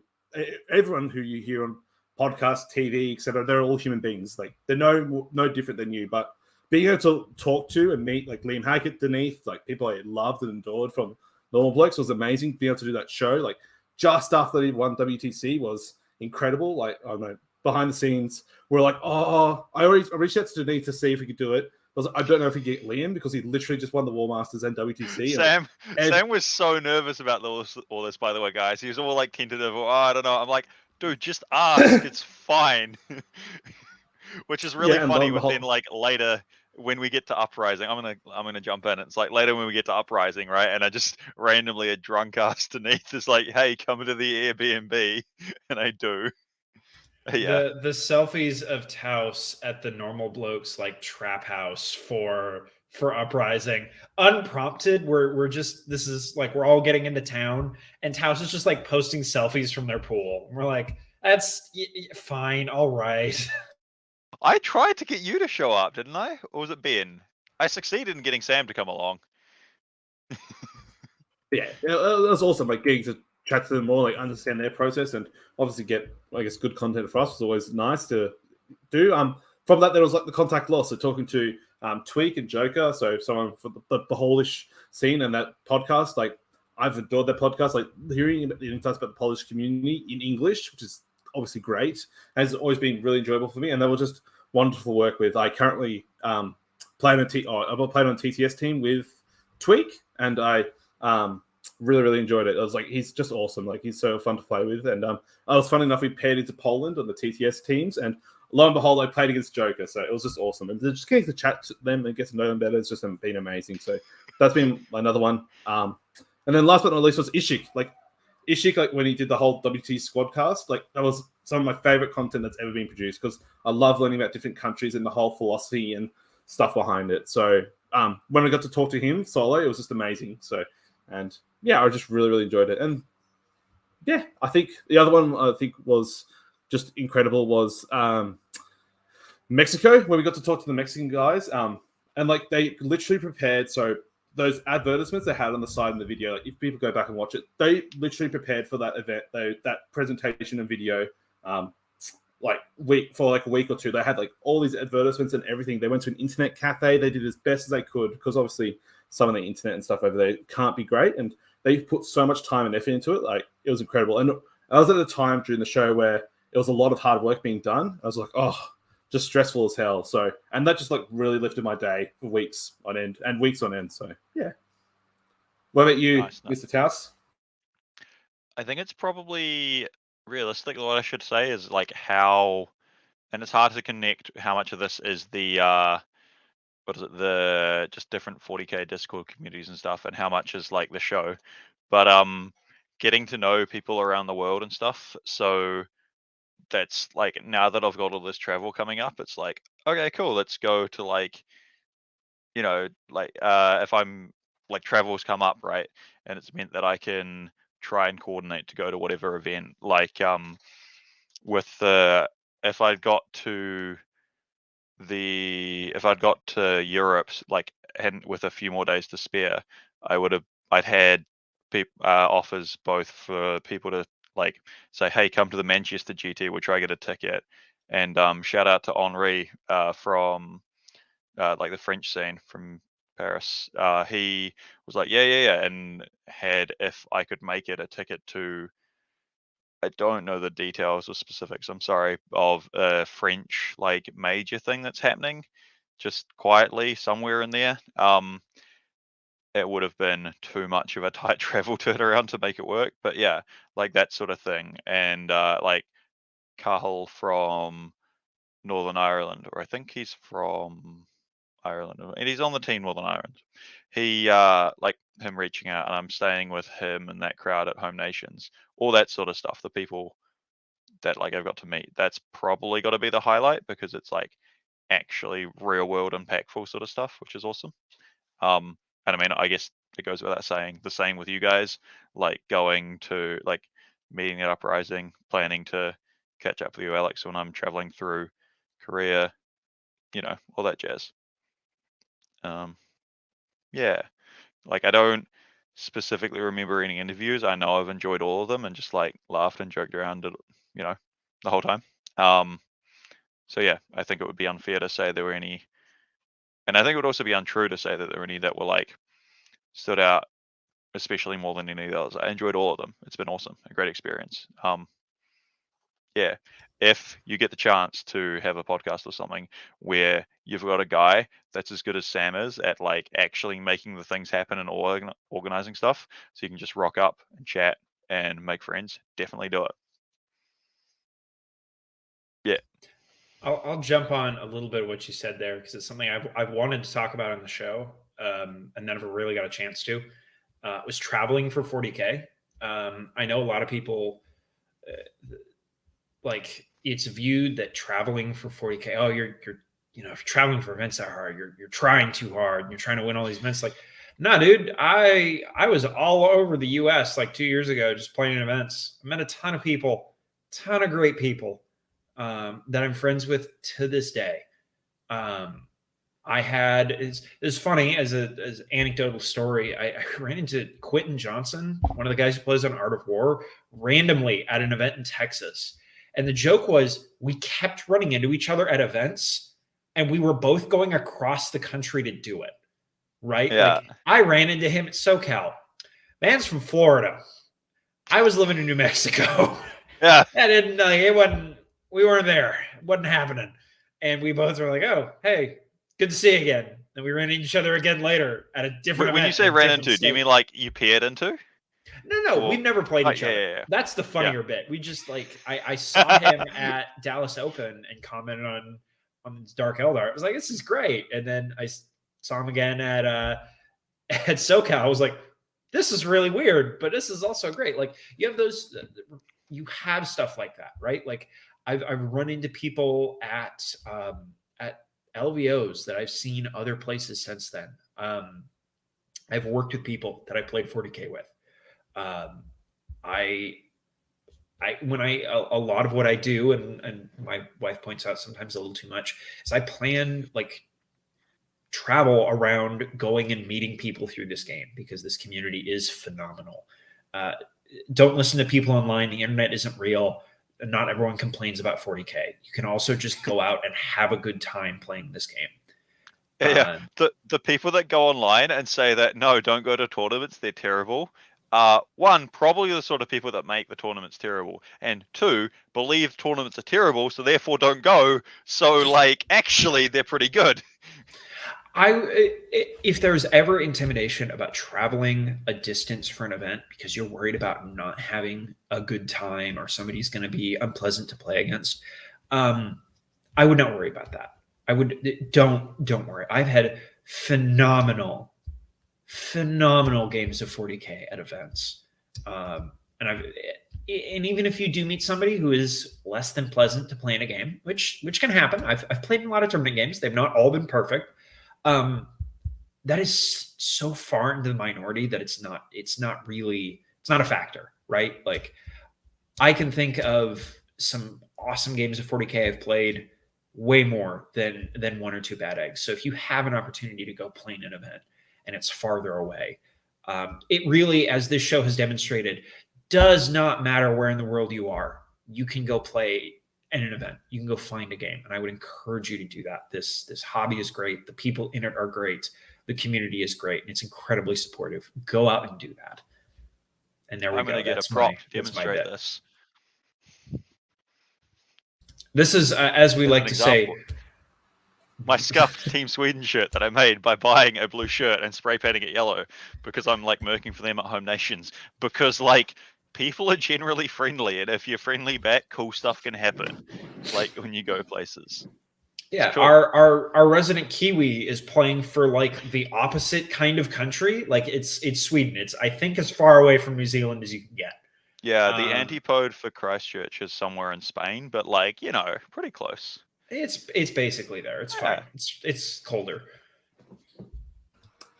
everyone who you hear on podcasts, TV, etc., they're all human beings. Like they're no different than you. But being able to talk to and meet like Liam Hackett, Denise, like people I loved and adored from Normal Blokes was amazing. Being able to do that show, like just after he won WTC was incredible. Like I don't know, behind the scenes, we're like, I reached out to Denise to see if we could do it. I don't know if we get Liam because he literally just won the War Masters and WTC. Sam was so nervous about all this, by the way, guys. He was all like tentative. I don't know. I'm like, dude, just ask. It's fine. Which is really funny. Then like later when we get to Uprising, I'm gonna jump in. It's like later when we get to Uprising, right? And I just randomly a drunk ass Denise is like, hey, come to the Airbnb, and I do. Yeah. The selfies of Towse at the Normal Blokes like trap house for Uprising, unprompted. We're just this is like we're all getting into town, and Towse is just like posting selfies from their pool. And we're like, that's fine, all right. I tried to get you to show up, didn't I? Or was it Ben? I succeeded in getting Sam to come along. Yeah, it was awesome. Like getting to chat to them more, like understand their process, and obviously get, I guess, good content for us was always nice to do. From that, there was like the contact loss. So talking to Tweak and Joker, so someone for the Polish scene and that podcast. Like I've adored that podcast. Like hearing the insights about the Polish community in English, which is obviously great, has always been really enjoyable for me, and they were just wonderful to work with. I currently played on TTS team with Tweak, and I really enjoyed it. I was like, he's just awesome. Like he's so fun to play with, and I was funny enough we paired into Poland on the TTS teams, and lo and behold, I played against Joker, so it was just awesome. And just getting to chat to them and get to know them better has just been amazing. So that's been another one. And then last but not least was Ishik. Like when he did the whole WT Squadcast, like that was some of my favorite content that's ever been produced because I love learning about different countries and the whole philosophy and stuff behind it. So when I got to talk to him solo, it was just amazing. So, and yeah, I just really enjoyed it. And yeah, I think the other one I think was just incredible was Mexico, where we got to talk to the Mexican guys. And like they literally prepared. So those advertisements they had on the side in the video, like if people go back and watch it, they literally prepared for that event, that presentation and video, like a week or two. They had like all these advertisements and everything. They went to an internet cafe. They did as best as they could because obviously some of the internet and stuff over there can't be great. And they put so much time and effort into it. Like it was incredible. And I was at a time during the show where it was a lot of hard work being done. I was like, oh, just stressful as hell. So, and that just like really lifted my day for weeks on end. So yeah. What about you, Nice. Mr. Towse? I think it's probably realistic. What I should say is like how, and it's hard to connect how much of this is the what is it, the just different 40k Discord communities and stuff, and how much is like the show. But getting to know people around the world and stuff. So that's like, now that I've got all this travel coming up, it's like, okay, cool, let's go to like, like if I'm like travels come up, right, and it's meant that I can try and coordinate to go to whatever event, like with the if I'd got to Europe, like, and with a few more days to spare, I'd had offers both for people to like say, hey, come to the Manchester GT, we'll try to get a ticket. And shout out to Henri from like the French scene from Paris. He was like, yeah, and had, if I could make it, a ticket to, I don't know the details or specifics, I'm sorry, of a French like major thing that's happening just quietly somewhere in there. It would have been too much of a tight travel turnaround to make it work. But yeah, like that sort of thing. And like Cahill from Northern Ireland, or I think he's from Ireland, and he's on the team Northern Ireland. He like him reaching out, and I'm staying with him and that crowd at Home Nations, all that sort of stuff. The people that like I've got to meet, that's probably got to be the highlight, because it's like actually real world impactful sort of stuff, which is awesome. And I mean, I guess it goes without saying, the same with you guys, like going to like meeting at Uprising, planning to catch up with you, Alex, when I'm traveling through Korea, all that jazz. Yeah, like I don't specifically remember any interviews. I know I've enjoyed all of them and just like laughed and joked around, the whole time. So yeah, I think it would be unfair to say there were any, and I think it would also be untrue to say that there were any that were like stood out, especially more than any of the others. I enjoyed all of them. It's been awesome, a great experience. Yeah, if you get the chance to have a podcast or something where you've got a guy that's as good as Sam is at like actually making the things happen and organizing stuff, so you can just rock up and chat and make friends, definitely do it. Yeah. I'll jump on a little bit of what you said there, because it's something I've wanted to talk about on the show, and never really got a chance to. Was traveling for 40K. I know a lot of people like it's viewed that traveling for 40K, oh, you're if you're traveling for events that hard, you're trying too hard and you're trying to win all these events. Like, nah, dude, I was all over the US like 2 years ago just playing in events. I met a ton of people, ton of great people that I'm friends with to this day. I had it's funny as anecdotal story. I ran into Quentin Johnson, one of the guys who plays on Art of War, randomly at an event in Texas. And the joke was we kept running into each other at events, and we were both going across the country to do it. Right? Yeah. Like I ran into him at SoCal. Man's from Florida. I was living in New Mexico. Yeah. We weren't there. It wasn't happening. And we both were like, oh, hey, good to see you again. And we ran into each other again later at a different event. When you say ran into, do you mean like you paired into? No, we've never played each other. Yeah. That's the funnier bit. We just like I saw him at Dallas Open and commented on Dark Eldar. I was like, this is great. And then I saw him again at SoCal. I was like, this is really weird, but this is also great. Like you have those, you have stuff like that, right? Like I've run into people at LVOs that I've seen other places since then. I've worked with people that I played 40K with. A lot of what I do, and my wife points out sometimes a little too much, is I plan like travel around going and meeting people through this game, because this community is phenomenal. Don't listen to people online. The internet isn't real. Not everyone complains about 40K. You can also just go out and have a good time playing this game. Yeah. The people that go online and say that, no, don't go to tournaments, they're terrible. one, probably the sort of people that make the tournaments terrible, and two, believe tournaments are terrible, so therefore don't go. So like, actually, they're pretty good. If there's ever intimidation about traveling a distance for an event because you're worried about not having a good time or somebody's going to be unpleasant to play against, I would not worry about that. Don't worry. I've had phenomenal games of 40K at events, and even if you do meet somebody who is less than pleasant to play in a game, which can happen. I've played in a lot of tournament games. They've not all been perfect. That is so far into the minority that it's not a factor, right? Like, I can think of some awesome games of 40K I've played way more than one or two bad eggs. So if you have an opportunity to go play in an event and it's farther away, it really, as this show has demonstrated, does not matter where in the world you are. You can go play in an event. You can go find a game, and I would encourage you to do that. This hobby is great. The people in it are great. The community is great, and it's incredibly supportive. Go out and do that. And there we go. I'm going to get a prop to demonstrate this. This is, as we like to say, my scuffed Team Sweden shirt that I made by buying a blue shirt and spray painting it yellow because I'm like merking for them at home nations. Because like, people are generally friendly, and if you're friendly back, cool stuff can happen. Like when you go places. Yeah, cool. Our resident Kiwi is playing for like the opposite kind of country. Like it's Sweden. It's, I think, as far away from New Zealand as you can get. Yeah, the antipode for Christchurch is somewhere in Spain, but like, you know, pretty close. It's basically there. It's fine. It's colder.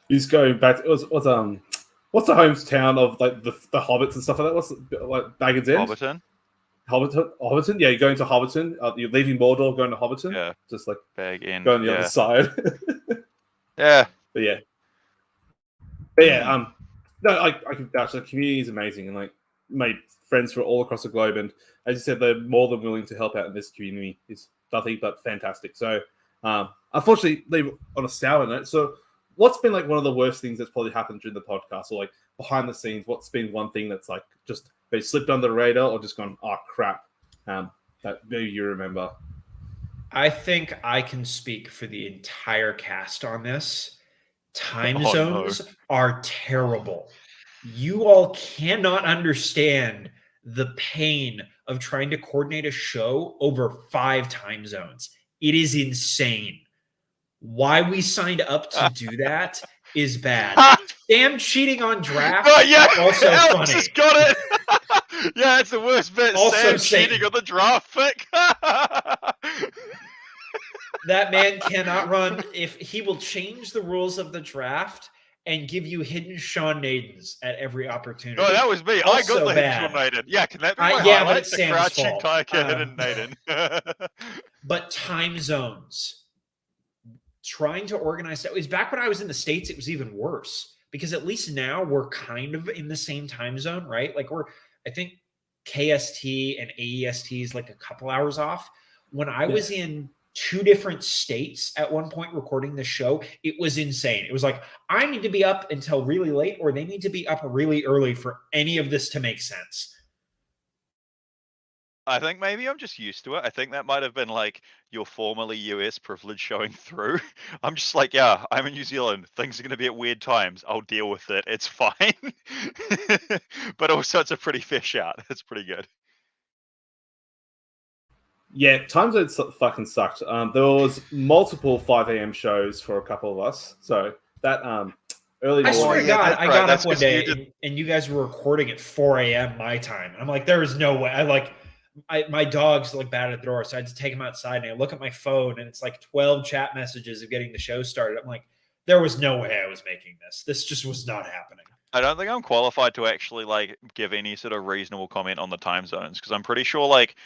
He's going back. What's the hometown of like the hobbits and stuff like that? What's like Baggins End? Hobbiton. Yeah, you're going to Hobbiton. You're leaving Mordor, going to Hobbiton. Yeah, just like Bag End. Going the other side. Yeah, but yeah. No, I can vouch. The community is amazing, and like made friends from all across the globe. And as you said, they're more than willing to help out in this community. It's nothing but fantastic. So, unfortunately, leave on a sour note. So, what's been like one of the worst things that's probably happened during the podcast, or like behind the scenes? What's been one thing that's like just they slipped under the radar, or just gone, oh crap, that maybe you remember? I think I can speak for the entire cast on this. Time zones are terrible. You all cannot understand the pain of trying to coordinate a show over 5 time zones. It is insane. Why we signed up to do that is bad. Sam cheating on draft. Also Alex funny. Has got it. Yeah, it's the worst bit. Also Sam cheating on the draft pick. That man cannot run. If he will change the rules of the draft and give you hidden Sean Nadens at every opportunity. No, that was me. I got the hidden Sean Naden. Yeah, can that be my highlight? But it's the Sam's crouching fault. tiger hidden Naden. But time zones. Trying to organize that was back when I was in the States. It was even worse because at least now we're kind of in the same time zone, right? Like I think KST and AEST is like a couple hours off. When I was in 2 different states at one point recording the show, it was insane. It was like, I need to be up until really late, or they need to be up really early for any of this to make sense. I think maybe I'm just used to it. I think that might have been like your formerly US privilege showing through. I'm just like, yeah, I'm in New Zealand. Things are going to be at weird times. I'll deal with it. It's fine. But also, it's a pretty fair shout. It's pretty good. Yeah, time zones fucking sucked. There was multiple 5 a.m. shows for a couple of us. So that early morning. I swear to God, I got up one day and you guys were recording at 4 a.m. my time. And I'm like, there is no way. My dog's like bad at the door, so I had to take him outside, and I look at my phone, and it's like 12 chat messages of getting the show started. I'm like, there was no way I was making this. This just was not happening. I don't think I'm qualified to actually like give any sort of reasonable comment on the time zones, because I'm pretty sure like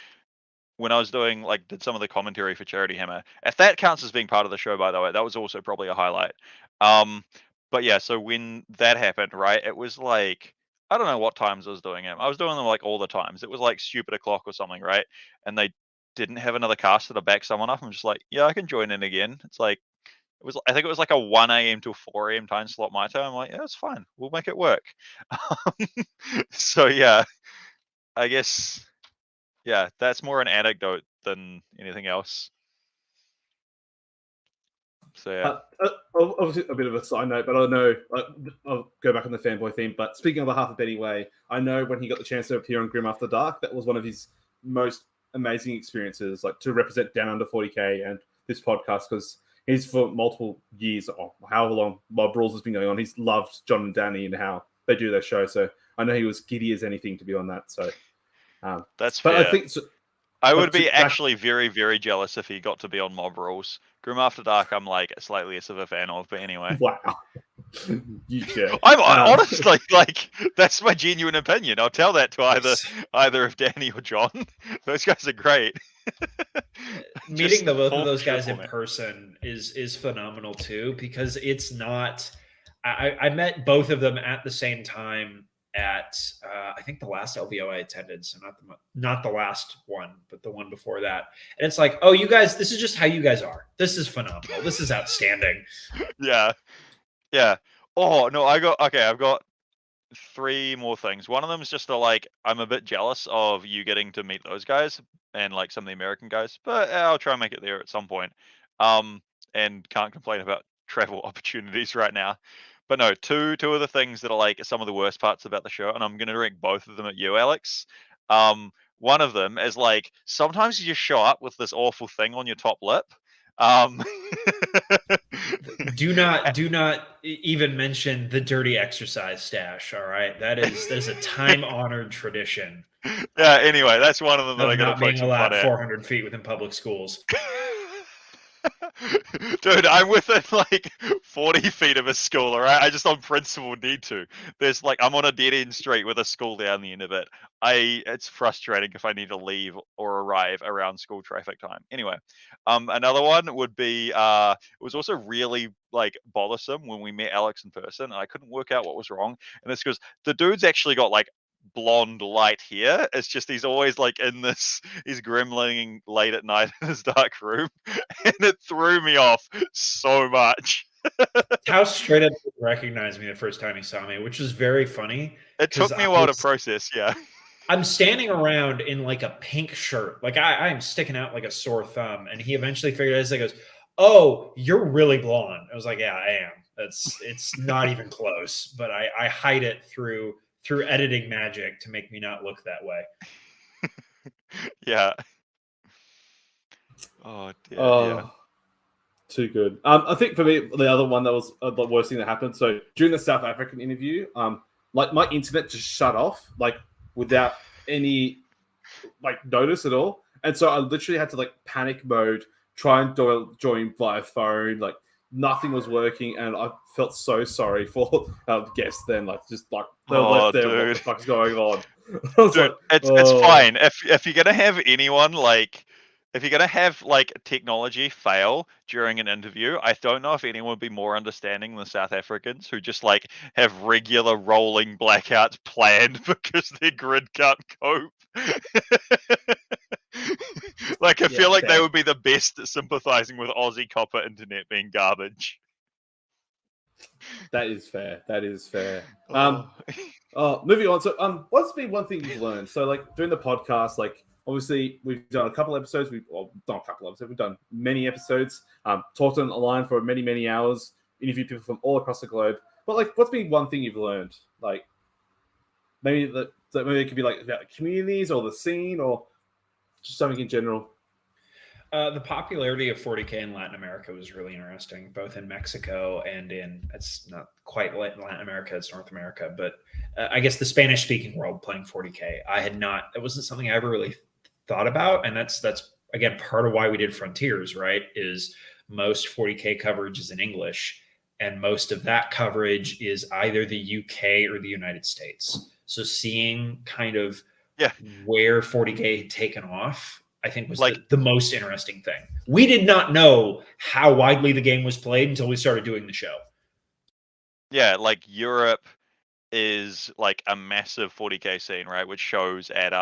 when I was did some of the commentary for Charity Hammer, if that counts as being part of the show, by the way, that was also probably a highlight. But yeah, so when that happened, right, it was like, I don't know what times I was doing them. I was doing them like all the times. It was like stupid o'clock or something, right? And they didn't have another caster to back someone up. I'm just like, yeah, I can join in again. It's like, I think it was like a 1 a.m. till 4 a.m. time slot my time. I'm like, yeah, it's fine. We'll make it work. So yeah, I guess that's more an anecdote than anything else. So yeah. Obviously a bit of a side note, but I know I'll go back on the fanboy theme. But speaking on behalf of Benny Way, I know when he got the chance to appear on Grim After Dark, that was one of his most amazing experiences, like to represent Down Under 40K and this podcast, because he's for multiple years, or however long Mob Rules has been going on, he's loved John and Danny and how they do their show. So I know he was giddy as anything to be on that. So that's but fair. I think. So, I would be actually very, very jealous if he got to be on Mob Rules. Grim After Dark, I'm like slightly less of a fan of, but anyway. Wow. Yeah. I'm honestly like that's my genuine opinion. I'll tell that to either of Danny or John. Those guys are great. Meeting both of those guys in person is phenomenal too, because it's not. I met both of them at the same time at I think the last LVO I attended, so not the last one, but the one before that. And it's like, oh, you guys, this is just how you guys are. This is phenomenal. This is outstanding. Yeah. Oh no, I've got 3 more things. One of them is just I'm a bit jealous of you getting to meet those guys and like some of the American guys, but I'll try and make it there at some point. And can't complain about travel opportunities right now. But no, two of the things that are like some of the worst parts about the show, and I'm gonna rank both of them at you, Alex. One of them is like sometimes you just show up with this awful thing on your top lip. Do not even mention the dirty exercise stash. All right, there's a time-honored tradition. Yeah. Anyway, that's one of them that I got not being allowed 400 feet within public schools. Dude, I'm within like 40 feet of a school, all right? I just on principle need to. There's I'm on a dead end street with a school down the end of it. It's frustrating if I need to leave or arrive around school traffic time. Anyway, another one would be it was also really bothersome when we met Alex in person, and I couldn't work out what was wrong. And it's because the dude's actually got blonde light hair. It's just he's always in this, he's gremlining late at night in his dark room, and it threw me off so much. Towse straight up recognized me the first time he saw me, which was very funny. It took me a while to process. Yeah, I'm standing around in a pink shirt, I'm sticking out like a sore thumb, and he eventually figured out. He goes, "Oh, you're really blonde." I was like, "Yeah, I am. It's not even close." But I hide it through editing magic to make me not look that way. Yeah. Oh dear. Yeah. Too good. I think for me, the other one that was the worst thing that happened. So during the South African interview, my internet just shut off, without any notice at all, and so I literally had to panic mode, try and join via phone. Nothing was working, and I felt so sorry for guests. Then they're left there. Dude. What the fuck's going on? Dude, it's fine if you're gonna have anyone if you're gonna have technology fail during an interview. I don't know if anyone would be more understanding than South Africans who just have regular rolling blackouts planned because their grid can't cope. I feel like they would be the best at sympathizing with Aussie copper internet being garbage. That is fair. Moving on. So, what's been one thing you've learned? So, during the podcast, obviously we've done a couple episodes. We've done many episodes. Talked on the line for many, many hours. Interviewed people from all across the globe. But what's been one thing you've learned? Maybe it could be about communities or the scene or just something in general. The popularity of 40K in Latin America was really interesting, both in Mexico and it's not quite Latin America, it's North America, but I guess the Spanish-speaking world playing 40K. It wasn't something I ever really thought about, and that's again part of why we did Frontiers, right? Is most 40K coverage is in English, and most of that coverage is either the UK or the United States. So seeing kind of where 40K had taken off, I think was the most interesting thing. We did not know how widely the game was played until we started doing the show. Yeah, Europe is a massive 40K scene, right? Which shows at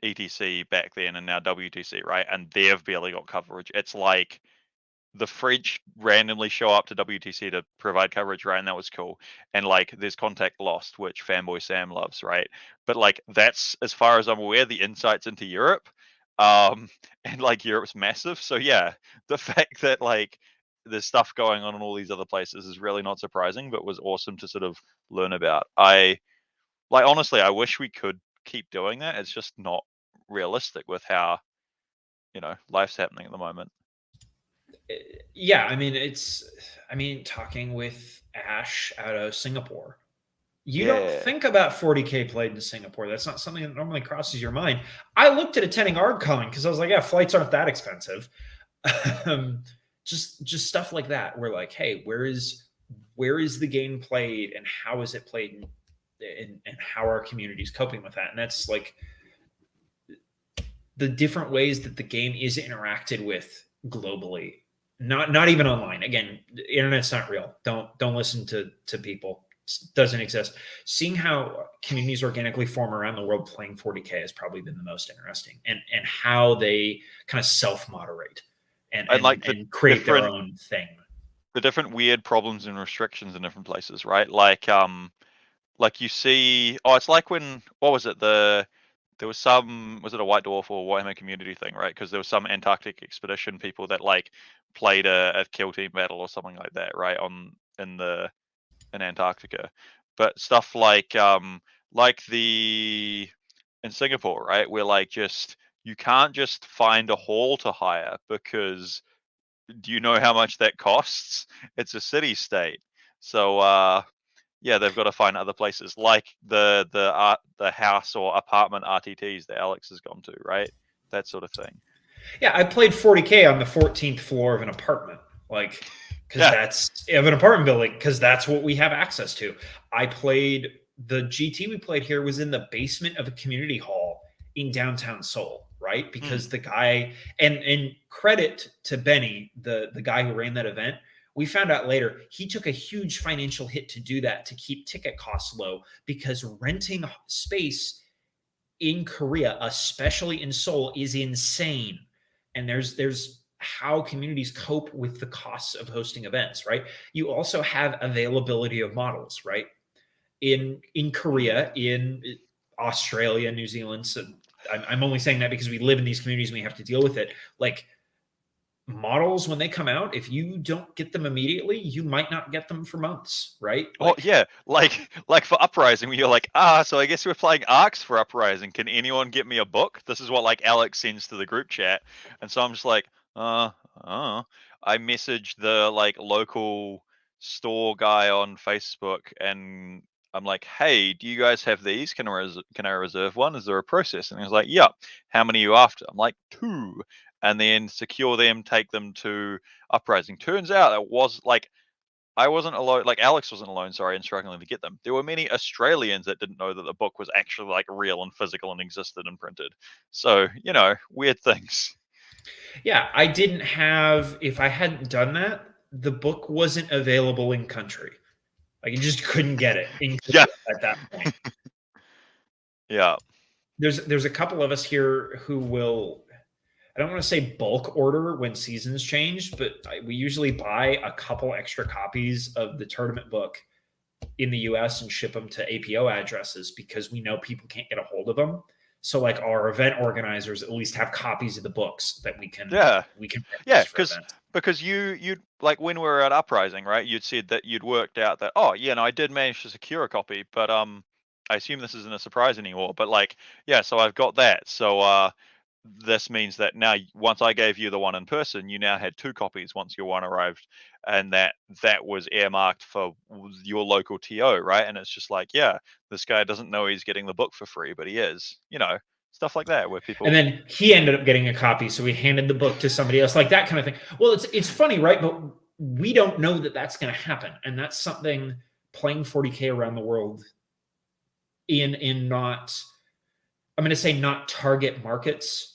ETC back then and now WTC, right? And they've barely got coverage. It's the French randomly show up to WTC to provide coverage, right? And that was cool. And like there's Contact Lost, which Fanboy Sam loves, right? But like that's, as far as I'm aware, the insights into Europe. And like Europe's massive. So yeah, the fact that like there's stuff going on in all these other places is really not surprising, but was awesome to sort of learn about. Honestly, I wish we could keep doing that. It's just not realistic with how, life's happening at the moment. Yeah, I mean, talking with Ash out of Singapore, you don't think about 40K played in Singapore. That's not something that normally crosses your mind. I looked at attending ArgCon because I was like, yeah, flights aren't that expensive. Just stuff like that. We're like, hey, where is the game played and how is it played, and how are communities coping with that? And that's like the different ways that the game is interacted with globally. Not even online. Again, the internet's not real. Don't listen to people. It doesn't exist. Seeing how communities organically form around the world playing 40K has probably been the most interesting, and how they kind of self-moderate and create their own thing. The different weird problems and restrictions in different places, right? Like you see, it's like when, what was it? There was was it a White Dwarf or Warhammer community thing, right? Because there was some Antarctic expedition people that like played a kill team battle or something like that, right? In Antarctica. But stuff like in Singapore, right? Where like you can't just find a hall to hire, because do you know how much that costs? It's a city state. So yeah, they've got to find other places, like the house or apartment RTTs that Alex has gone to, right? That sort of thing. Yeah, I played 40K on the 14th floor of an apartment, that's of an apartment building, because that's what we have access to. I played the GT we played here was in the basement of a community hall in downtown Seoul, right? Because the guy, and credit to Benny, the guy who ran that event. We found out later he took a huge financial hit to do that, to keep ticket costs low, because renting space in Korea, especially in Seoul, is insane. And there's how communities cope with the costs of hosting events, right? You also have availability of models, right? In Korea, in Australia, New Zealand. So I'm only saying that because we live in these communities and we have to deal with it. Like, models, when they come out, if you don't get them immediately, you might not get them for months, right? Yeah, like for Uprising, where you're like, so I guess we're playing Arcs for Uprising. Can anyone get me a book? This is what like Alex sends to the group chat, and so I'm just like, I message the like local store guy on Facebook, and I'm like, hey, do you guys have these? Can I reserve one? Is there a process? And he's like, yeah. How many are you after? I'm like, 2. And then secure them, take them to Uprising. Turns out it was like, I wasn't alone, like Alex wasn't alone, sorry, in struggling to get them. There were many Australians that didn't know that the book was actually like real and physical and existed and printed. So, weird things. Yeah, I didn't have, if I hadn't done that, the book wasn't available in country. Like, you just couldn't get it in country at that point. Yeah. There's a couple of us here who will, I don't want to say bulk order when seasons change, but we usually buy a couple extra copies of the tournament book in the US and ship them to APO addresses, because we know people can't get a hold of them. So like our event organizers at least have copies of the books that we can because you like when we were at Uprising, right? You'd said that you'd worked out that I did manage to secure a copy, but I assume this isn't a surprise anymore. But like so I've got that. So this means that now, once I gave you the one in person, you now had 2 copies once your one arrived, and that was earmarked for your local TO, right? And it's just like, this guy doesn't know he's getting the book for free, but he is, stuff like that, where people. And then he ended up getting a copy, so we handed the book to somebody else, like that kind of thing. Well, it's funny, right? But we don't know that that's going to happen, and that's something playing 40K around the world in not, I'm going to say, not target markets.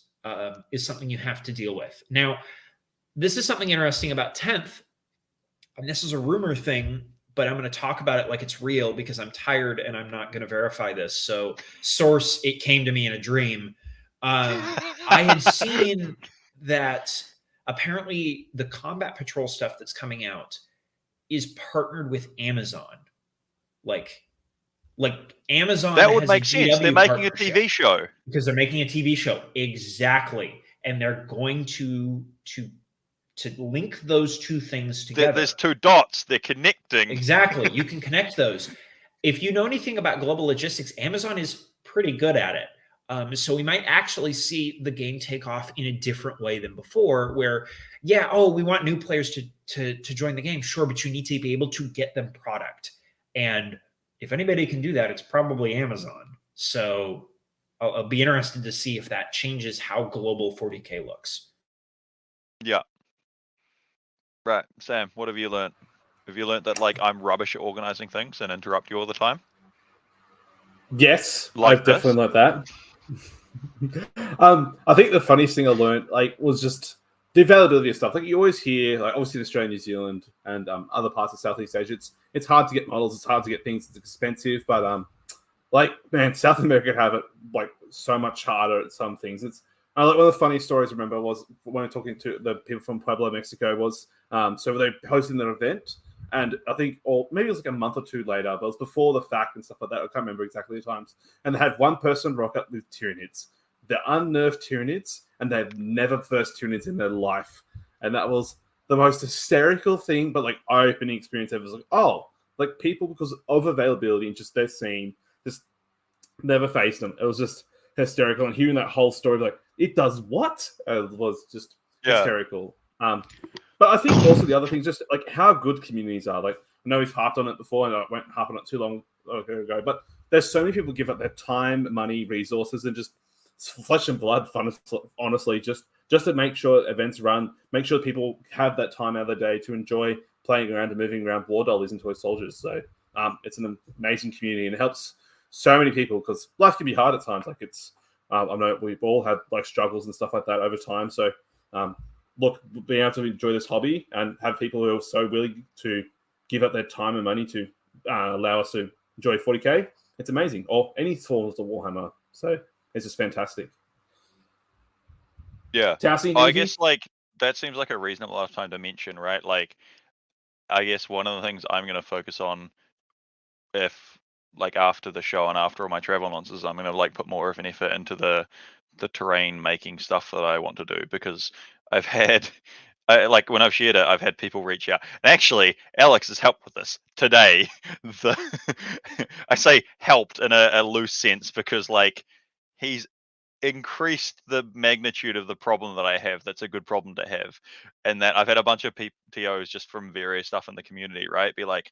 Is something you have to deal with. Now, this is something interesting about 10th, and this is a rumor thing, but I'm going to talk about it like it's real because I'm tired and I'm not going to verify this. So, source, it came to me in a dream. I had seen that apparently the combat patrol stuff that's coming out is partnered with Amazon. Like Amazon That would has a make sense. They're GW making a partnership TV show. because they're making a TV show. Exactly. And they're going to link those two things together. There's two dots. They're connecting. Exactly. You can connect those. If you know anything about global logistics, Amazon is pretty good at it. So we might actually see the game take off in a different way than before, where, yeah, oh, we want new players to join the game. Sure, but you need to be able to get them product. And if anybody can do that, it's probably Amazon. So I'll be interested to see if that changes how global 40K looks. Yeah. Right. Sam, what have you learned? Have you learned that, like, I'm rubbish at organizing things and interrupt you all the time? Yes, Like I've definitely learned that. I think the funniest thing I learned, like, was just the availability of stuff. Like, you always hear, like, obviously in Australia, New Zealand, and other parts of Southeast Asia, it's hard to get models, it's hard to get things, it's expensive. But like, man, South America have it like so much harder at some things. It's like one of the funny stories I remember was when I'm talking to the people from Puebla, Mexico, was so they hosting their event. And I think, or maybe it was like a month or two later, but it was before the fact and stuff like that. I can't remember exactly the times. And they had one person rock up with Tyranids. They're unnerved Tyranids, and they've never versed Tyranids in their life. And that was the most hysterical thing, but like eye-opening experience ever. It was like, oh, like people, because of availability and just their scene, just never faced them. It was just hysterical. And hearing that whole story, like, it does what? It was just hysterical. But I think also the other thing is just like how good communities are. Like, I know we've harped on it before, and I went harp on it too long ago, but there's so many people give up their time, money, resources, and just flesh and blood, honestly, just to make sure events run, make sure people have that time out of the day to enjoy playing around and moving around war dollies and toy soldiers. So it's an amazing community, and it helps so many people, because life can be hard at times. Like, it's, I know we've all had like struggles and stuff like that over time. So look, being able to enjoy this hobby and have people who are so willing to give up their time and money to allow us to enjoy 40K, it's amazing. Or any forms of Warhammer. So it's just fantastic. Yeah. Towse, I guess, like, that seems like a reasonable amount of time to mention, right? Like, I guess one of the things I'm going to focus on, if, like, after the show and after all my travel nonsense, I'm going to, like, put more of an effort into the terrain making stuff that I want to do, because I've had, like, when I've shared it, I've had people reach out. And actually, Alex has helped with this today. I say helped in a loose sense, because, like, he's increased the magnitude of the problem that I have. That's a good problem to have. And that I've had a bunch of PTOs just from various stuff in the community, right, be like,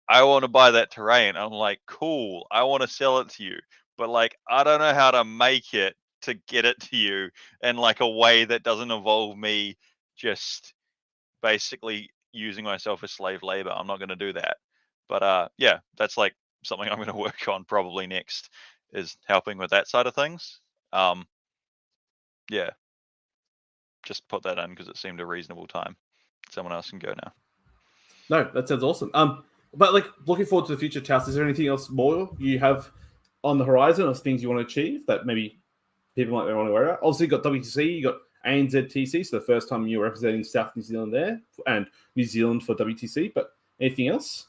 I want to buy that terrain. I'm like, cool, I want to sell it to you, but, like, I don't know how to make it to get it to you in, like, a way that doesn't involve me just basically using myself as slave labor. I'm not going to do that. But yeah, that's, like, something I'm going to work on probably next, is helping with that side of things. Yeah, just put that in because it seemed a reasonable time. Someone else can go now. No, that sounds awesome. But, like, looking forward to the future, Towse, is there anything else more you have on the horizon, or things you want to achieve that maybe people might want to worry about? Obviously, you got WTC, you got ANZTC, so the first time you're representing South New Zealand there, and New Zealand for WTC, but anything else?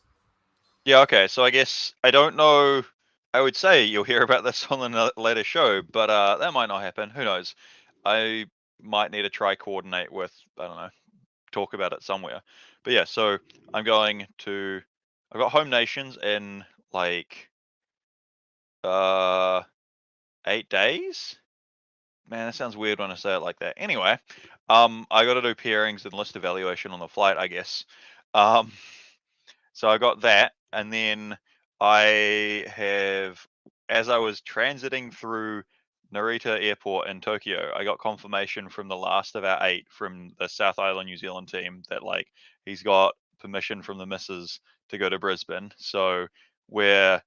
Yeah, okay. So I guess, I don't know. I would say you'll hear about this on the later show, but that might not happen. Who knows? I might need to try coordinate with, I don't know, talk about it somewhere. But yeah, so I've got home nations in, like, 8 days. Man, that sounds weird when I say it like that. Anyway, I got to do pairings and list evaluation on the flight, I guess. So I got that, and then I have, as I was transiting through Narita Airport in Tokyo, I got confirmation from the last of our 8 from the South Island New Zealand team that, like, he's got permission from the missus to go to Brisbane. So we've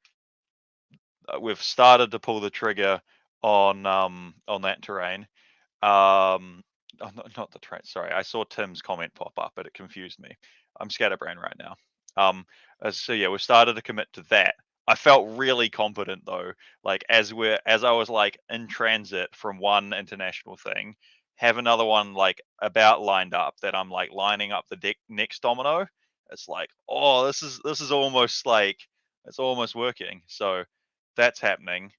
started to pull the trigger on that terrain. Not the terrain. Sorry, I saw Tim's comment pop up, but it confused me. I'm scatterbrained right now. So yeah, we started to commit to that. I felt really confident though, like, as I was, like, in transit from one international thing, have another one like about lined up that I'm like lining up the next domino, it's like, oh, this is almost like it's almost working. So that's happening.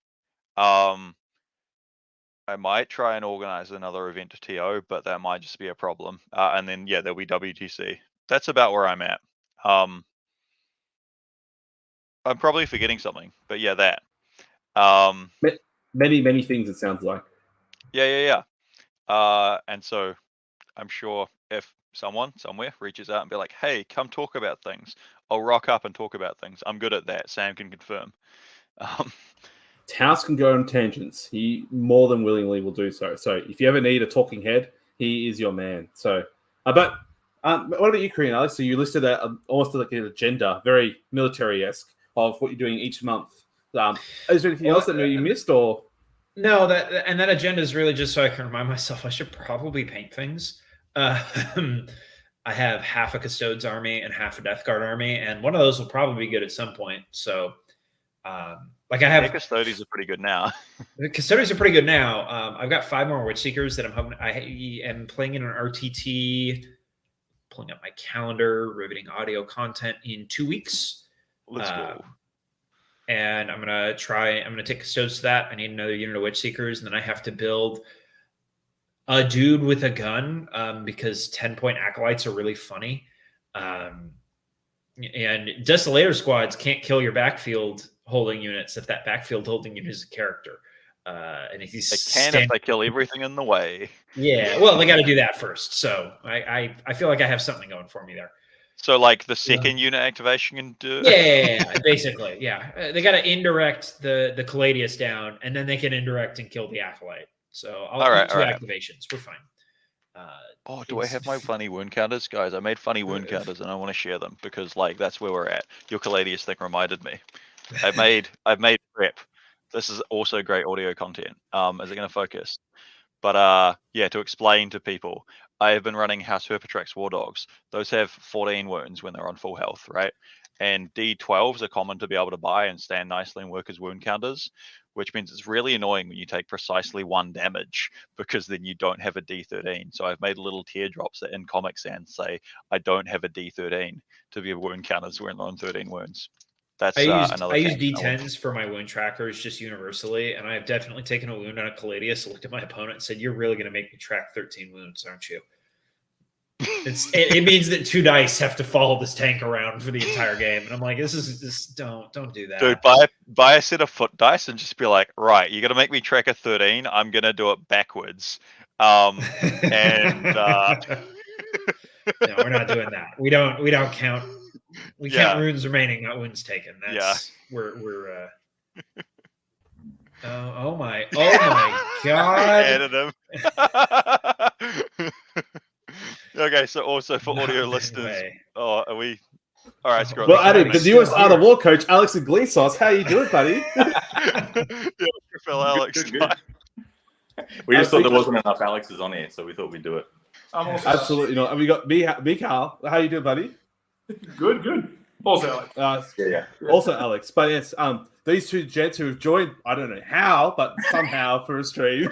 I might try and organize another event to TO, but that might just be a problem. And then there'll be WTC. That's about where I'm at. I'm probably forgetting something, but that. Many things, it sounds like. Yeah. And so I'm sure if someone somewhere reaches out and be like, hey, come talk about things, I'll rock up and talk about things. I'm good at that. Sam can confirm. Towse can go on tangents. He more than willingly will do so. So if you ever need a talking head, he is your man. So, but what about you, Korean Alex? So you listed almost like an agenda, very military-esque, of what you're doing each month. Is there anything else that you missed, or? No, that agenda is really just so I can remind myself I should probably paint things. I have half a Custodes army and half a Death Guard army, and one of those will probably be good at some point. So, like I have Custodes are pretty good now. The Custodes are pretty good now. I've got 5 more Witch Seekers that I'm hoping. I am playing in an RTT. Pulling up my calendar, riveting audio content in 2 weeks. Let's go. And I'm gonna take Custodes to that. I need another unit of Witch Seekers, and then I have to build a dude with a gun because 10-point acolytes are really funny. And Desolator squads can't kill your backfield holding units if that backfield holding unit is a character. And if he's if they kill everything in the way. Yeah, well, they got to do that first. So I feel like I have something going for me there. So like the second unit activation can do. Yeah, basically, yeah. They got to indirect the Caladius down, and then they can indirect and kill the Acolyte. So I'll do 2 activations. We're fine. Do I have my funny wound counters, guys? I made funny wound counters, and I want to share them because like that's where we're at. Your Caladius thing reminded me. I've made prep. This is also great audio content. Is it going to focus? But to explain to people, I have been running House Herpatrax War Dogs. Those have 14 wounds when they're on full health, right? And D12s are common to be able to buy and stand nicely and work as wound counters, which means it's really annoying when you take precisely 1 damage because then you don't have a D13. So I've made little teardrops that in Comic Sans say, I don't have a D13 to be wound counters when they're on 13 wounds. That's I use D10s for my wound trackers just universally, and I have definitely taken a wound on a Caladius, looked at my opponent and said, you're really going to make me track 13 wounds, aren't you? It means that 2 dice have to follow this tank around for the entire game, and I'm like, this is don't do that, dude. Buy a set of foot dice and just be like, right, you're gonna make me track a 13. I'm gonna do it backwards, No, we're not doing that. We don't count. We count runes remaining, not wounds taken. That's we're. Oh my god! Added them. Okay, so also for audio listeners, are we? All right, scroll. Well, Adam, the newest Art of War coach, Alex Iglesias. How you doing, buddy? Phil Alex. Good. We just thought there wasn't enough Alexes on here, so we thought we'd do it. Absolutely not. And we got Mikal. How you doing, buddy? Good. Also Alex. Yeah. Also Alex. But yes, these 2 gents who have joined, I don't know how, but somehow for a stream,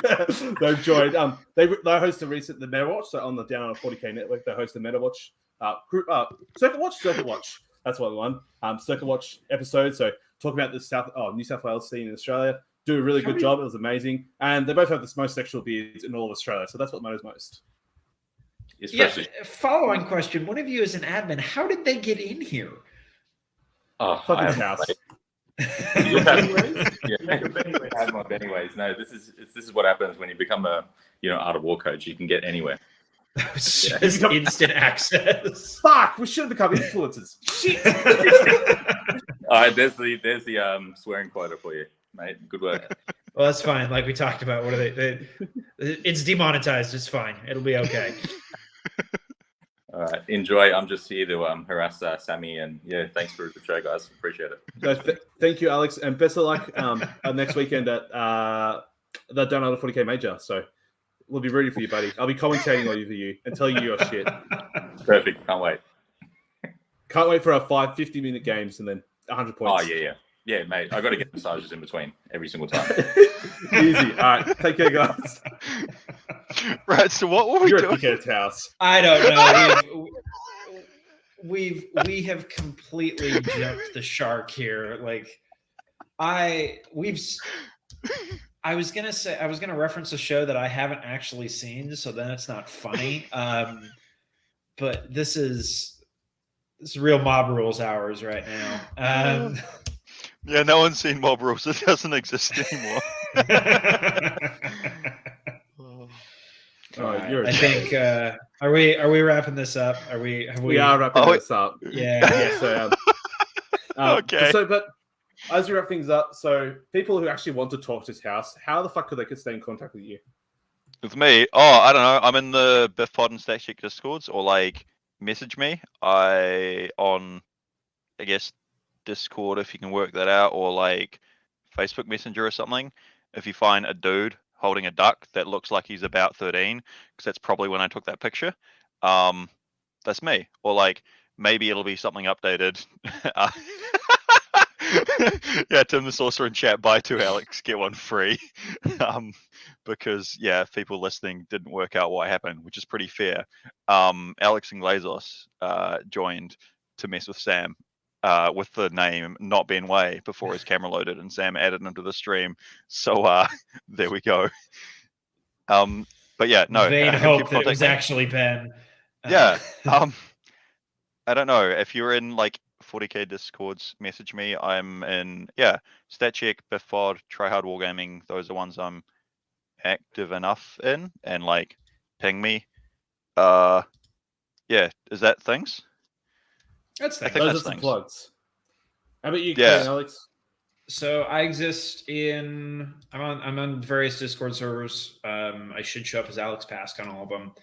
they've joined. They host the Meta Watch, so on the Down on 40K network, they host the Meta Watch Circuit Watch. That's what the one. Circuit Watch episode. So talk about the New South Wales scene in Australia. Do a really good job. It was amazing. And they both have the most sexual beards in all of Australia. So that's what matters most. Especially. Yeah, follow-on question. One of you is an admin. How did they get in here? Oh, fucking house. I have my Bennyways. No, this is what happens when you become a Art of War coach. You can get anywhere. Just instant access. Fuck, we should have become influencers. Shit. All right, there's the swearing quota for you, mate. Good work. Well, that's fine. Like we talked about, what are they? It's demonetized. It's fine. It'll be okay. All right, enjoy. I'm just here to harass Sammy, and thanks for the show, guys. Appreciate it. Thank you, Alex, and best of luck next weekend at the Down Under 40K Major. So we'll be ready for you, buddy. I'll be commentating on you and telling you your shit. Perfect. Can't wait. Can't wait for our 50-minute games and then 100 points. Oh yeah, mate. I got to get massages in between every single time. Easy. All right, take care, guys. Right. So what were we You're doing? at Dickhead's house. I don't know. We have completely jumped the shark here. Like I was gonna reference a show that I haven't actually seen, so then it's not funny. But this is real Mob Rules hours right now. Yeah, no one's seen Mob Rules. It doesn't exist anymore. You're I think are we wrapping this up? We are wrapping this up. Yeah. So, Okay. But as we wrap things up, so people who actually want to talk to Towse, how the fuck could they stay in contact with you? With me, I don't know. I'm in the Biff Pod and Stat Check Discords, or like message me. I guess Discord if you can work that out, or like Facebook Messenger or something. If you find a dude holding a duck that looks like he's about 13, because that's probably when I took that picture. That's me. Or like maybe it'll be something updated. Yeah, Tim the Sorcerer in chat, buy 2 Alex, get 1 free. Because yeah, people listening didn't work out what happened, which is pretty fair. Alex and Glazos joined to mess with Sam. With the name Not Ben Way before his camera loaded, and Sam added into the stream. So there we go. But yeah, no. Vain hope that it was actually Ben. Yeah. I don't know if you're in like 40k Discords. Message me. I'm in Stat Check, Biff Pod, Try Hard Wargaming. Those are ones I'm active enough in, and like ping me. Yeah. Is that things? That's those are some plugs. How about you, Alex? So I exist I'm on various Discord servers. I should show up as Alex Pask on all of them.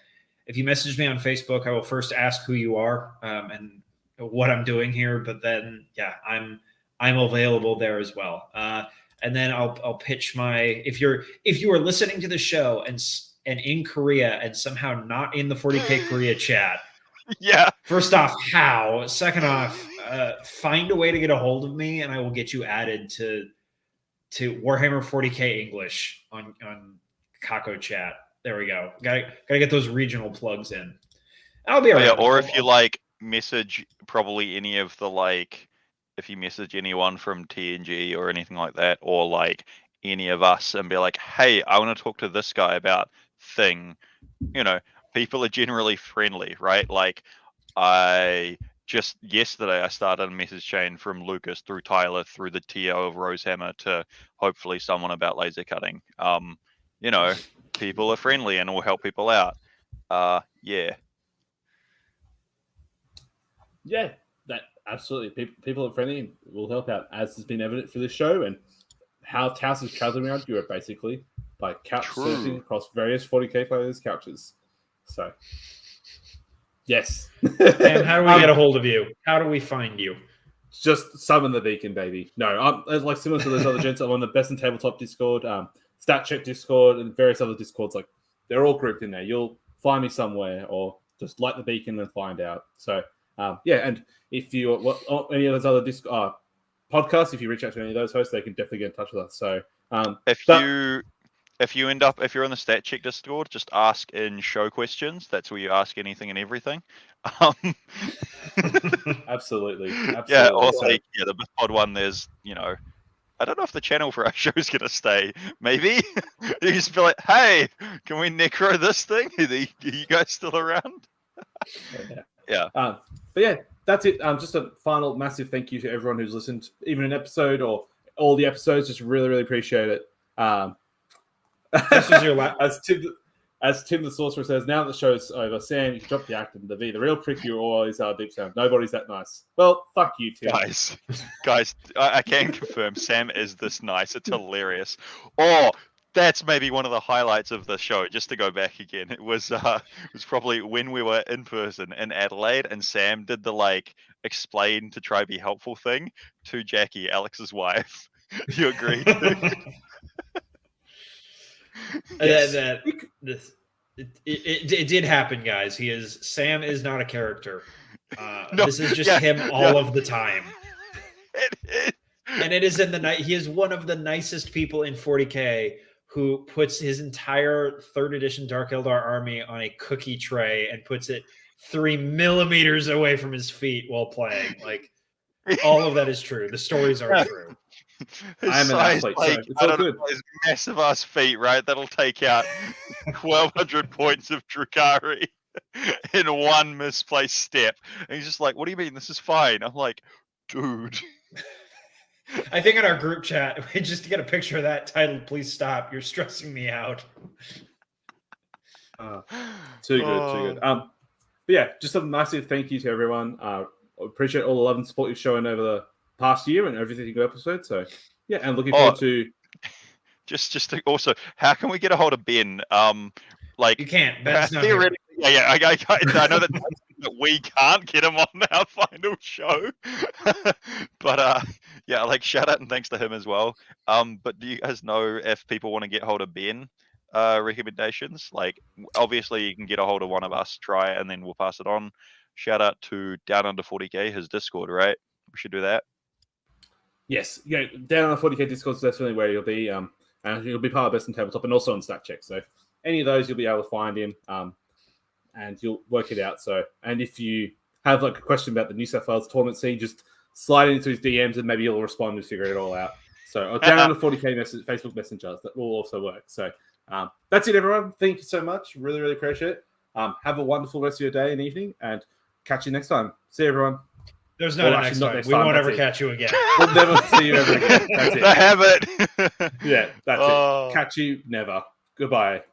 If you message me on Facebook, I will first ask who you are and what I'm doing here. But then, yeah, I'm available there as well. And then I'll pitch if you are listening to the show and in Korea and somehow not in the 40K Korea chat. Yeah. First off, how? Second off, find a way to get a hold of me, and I will get you added to Warhammer 40K English on Kako chat. There we go. Gotta get those regional plugs in. I'll be around. Yeah, or if you like message probably any of the like, if you message anyone from TNG or anything like that, or like any of us and be like, hey, I want to talk to this guy about thing, people are generally friendly, right? Like just yesterday I started a message chain from Lucas through Tyler through the TO of Rosehammer to hopefully someone about laser cutting. People are friendly and will help people out. Yeah, that absolutely. People are friendly and will help out, as has been evident for this show and how Towse is traveling around Europe basically by couch surfing across various 40k players' couches. So, yes. And how do we get a hold of you? How do we find you? Just summon the beacon, baby. No, I'm like similar to those other gents. I'm on the Best in Tabletop Discord, Stat Check Discord, and various other Discords. Like they're all grouped in there. You'll find me somewhere, or just light the beacon and find out. So, and if you any of those other podcasts, if you reach out to any of those hosts, they can definitely get in touch with us. So, if you're in the Stat Check Discord, just ask in show questions. That's where you ask anything and everything. Absolutely. Yeah, or like the Biff Pod one. There's I don't know if the channel for our show is gonna stay. Maybe you just be like, hey, can we necro this thing? Are you guys still around? Yeah. But yeah, that's it. Just a final massive thank you to everyone who's listened, even an episode or all the episodes. Just really, really appreciate it. This was your last. As Tim the Sorcerer says, now that the show's over, Sam, you can drop the act and the V. The real prick you always are, deep sound. Nobody's that nice. Well, fuck you, Tim. Guys, I can confirm Sam is this nice. It's hilarious. Or that's maybe one of the highlights of the show. Just to go back again, it was probably when we were in person in Adelaide, and Sam did the explain to try be helpful thing to Jackie, Alex's wife. You agreed? Yes. It did happen, guys. Sam is not a character. No, this is just him all of the time. And it is in the night. He is one of the nicest people in 40K who puts his entire 3rd edition Dark Eldar army on a cookie tray and puts it 3 millimeters away from his feet while playing. Like, all of that is true. The stories are true. I'm an athlete, so it's all good. His massive ass feet, right? That'll take out 1,200 points of Drukhari in one misplaced step. And he's just like, "What do you mean? This is fine." I'm like, "Dude." I think in our group chat, just to get a picture of that titled, "Please stop, you're stressing me out." Too good. But yeah, just a massive thank you to everyone. Appreciate all the love and support you've shown over the past year and every single episode. So yeah, and looking forward to just to also, how can we get a hold of Ben? Like, you can't. Ben's not theoretically, I know that we can't get him on our final show, but yeah, like, shout out and thanks to him as well. But do you guys know if people want to get hold of Ben? Recommendations, like, obviously you can get a hold of one of us, try it, and then we'll pass it on. Shout out to Down Under 40k, his Discord, right? We should do that. Yes, yeah, Down Under 40k Discord is definitely where you'll be, and you'll be part of Best in Tabletop, and also on Stat Check. So any of those, you'll be able to find him, and you'll work it out. So, and if you have like a question about the New South Wales tournament scene, just slide into his DMs, and maybe he'll respond and figure it all out. So Down Under 40k Facebook Messenger, that will also work. So. That's it, everyone. Thank you so much. Really, really appreciate it. Have a wonderful rest of your day and evening, and catch you next time. See you, everyone. There's not a next time. We won't ever catch you again. We'll never see you ever again. That's it. The habit. Yeah, that's it. Catch you never. Goodbye.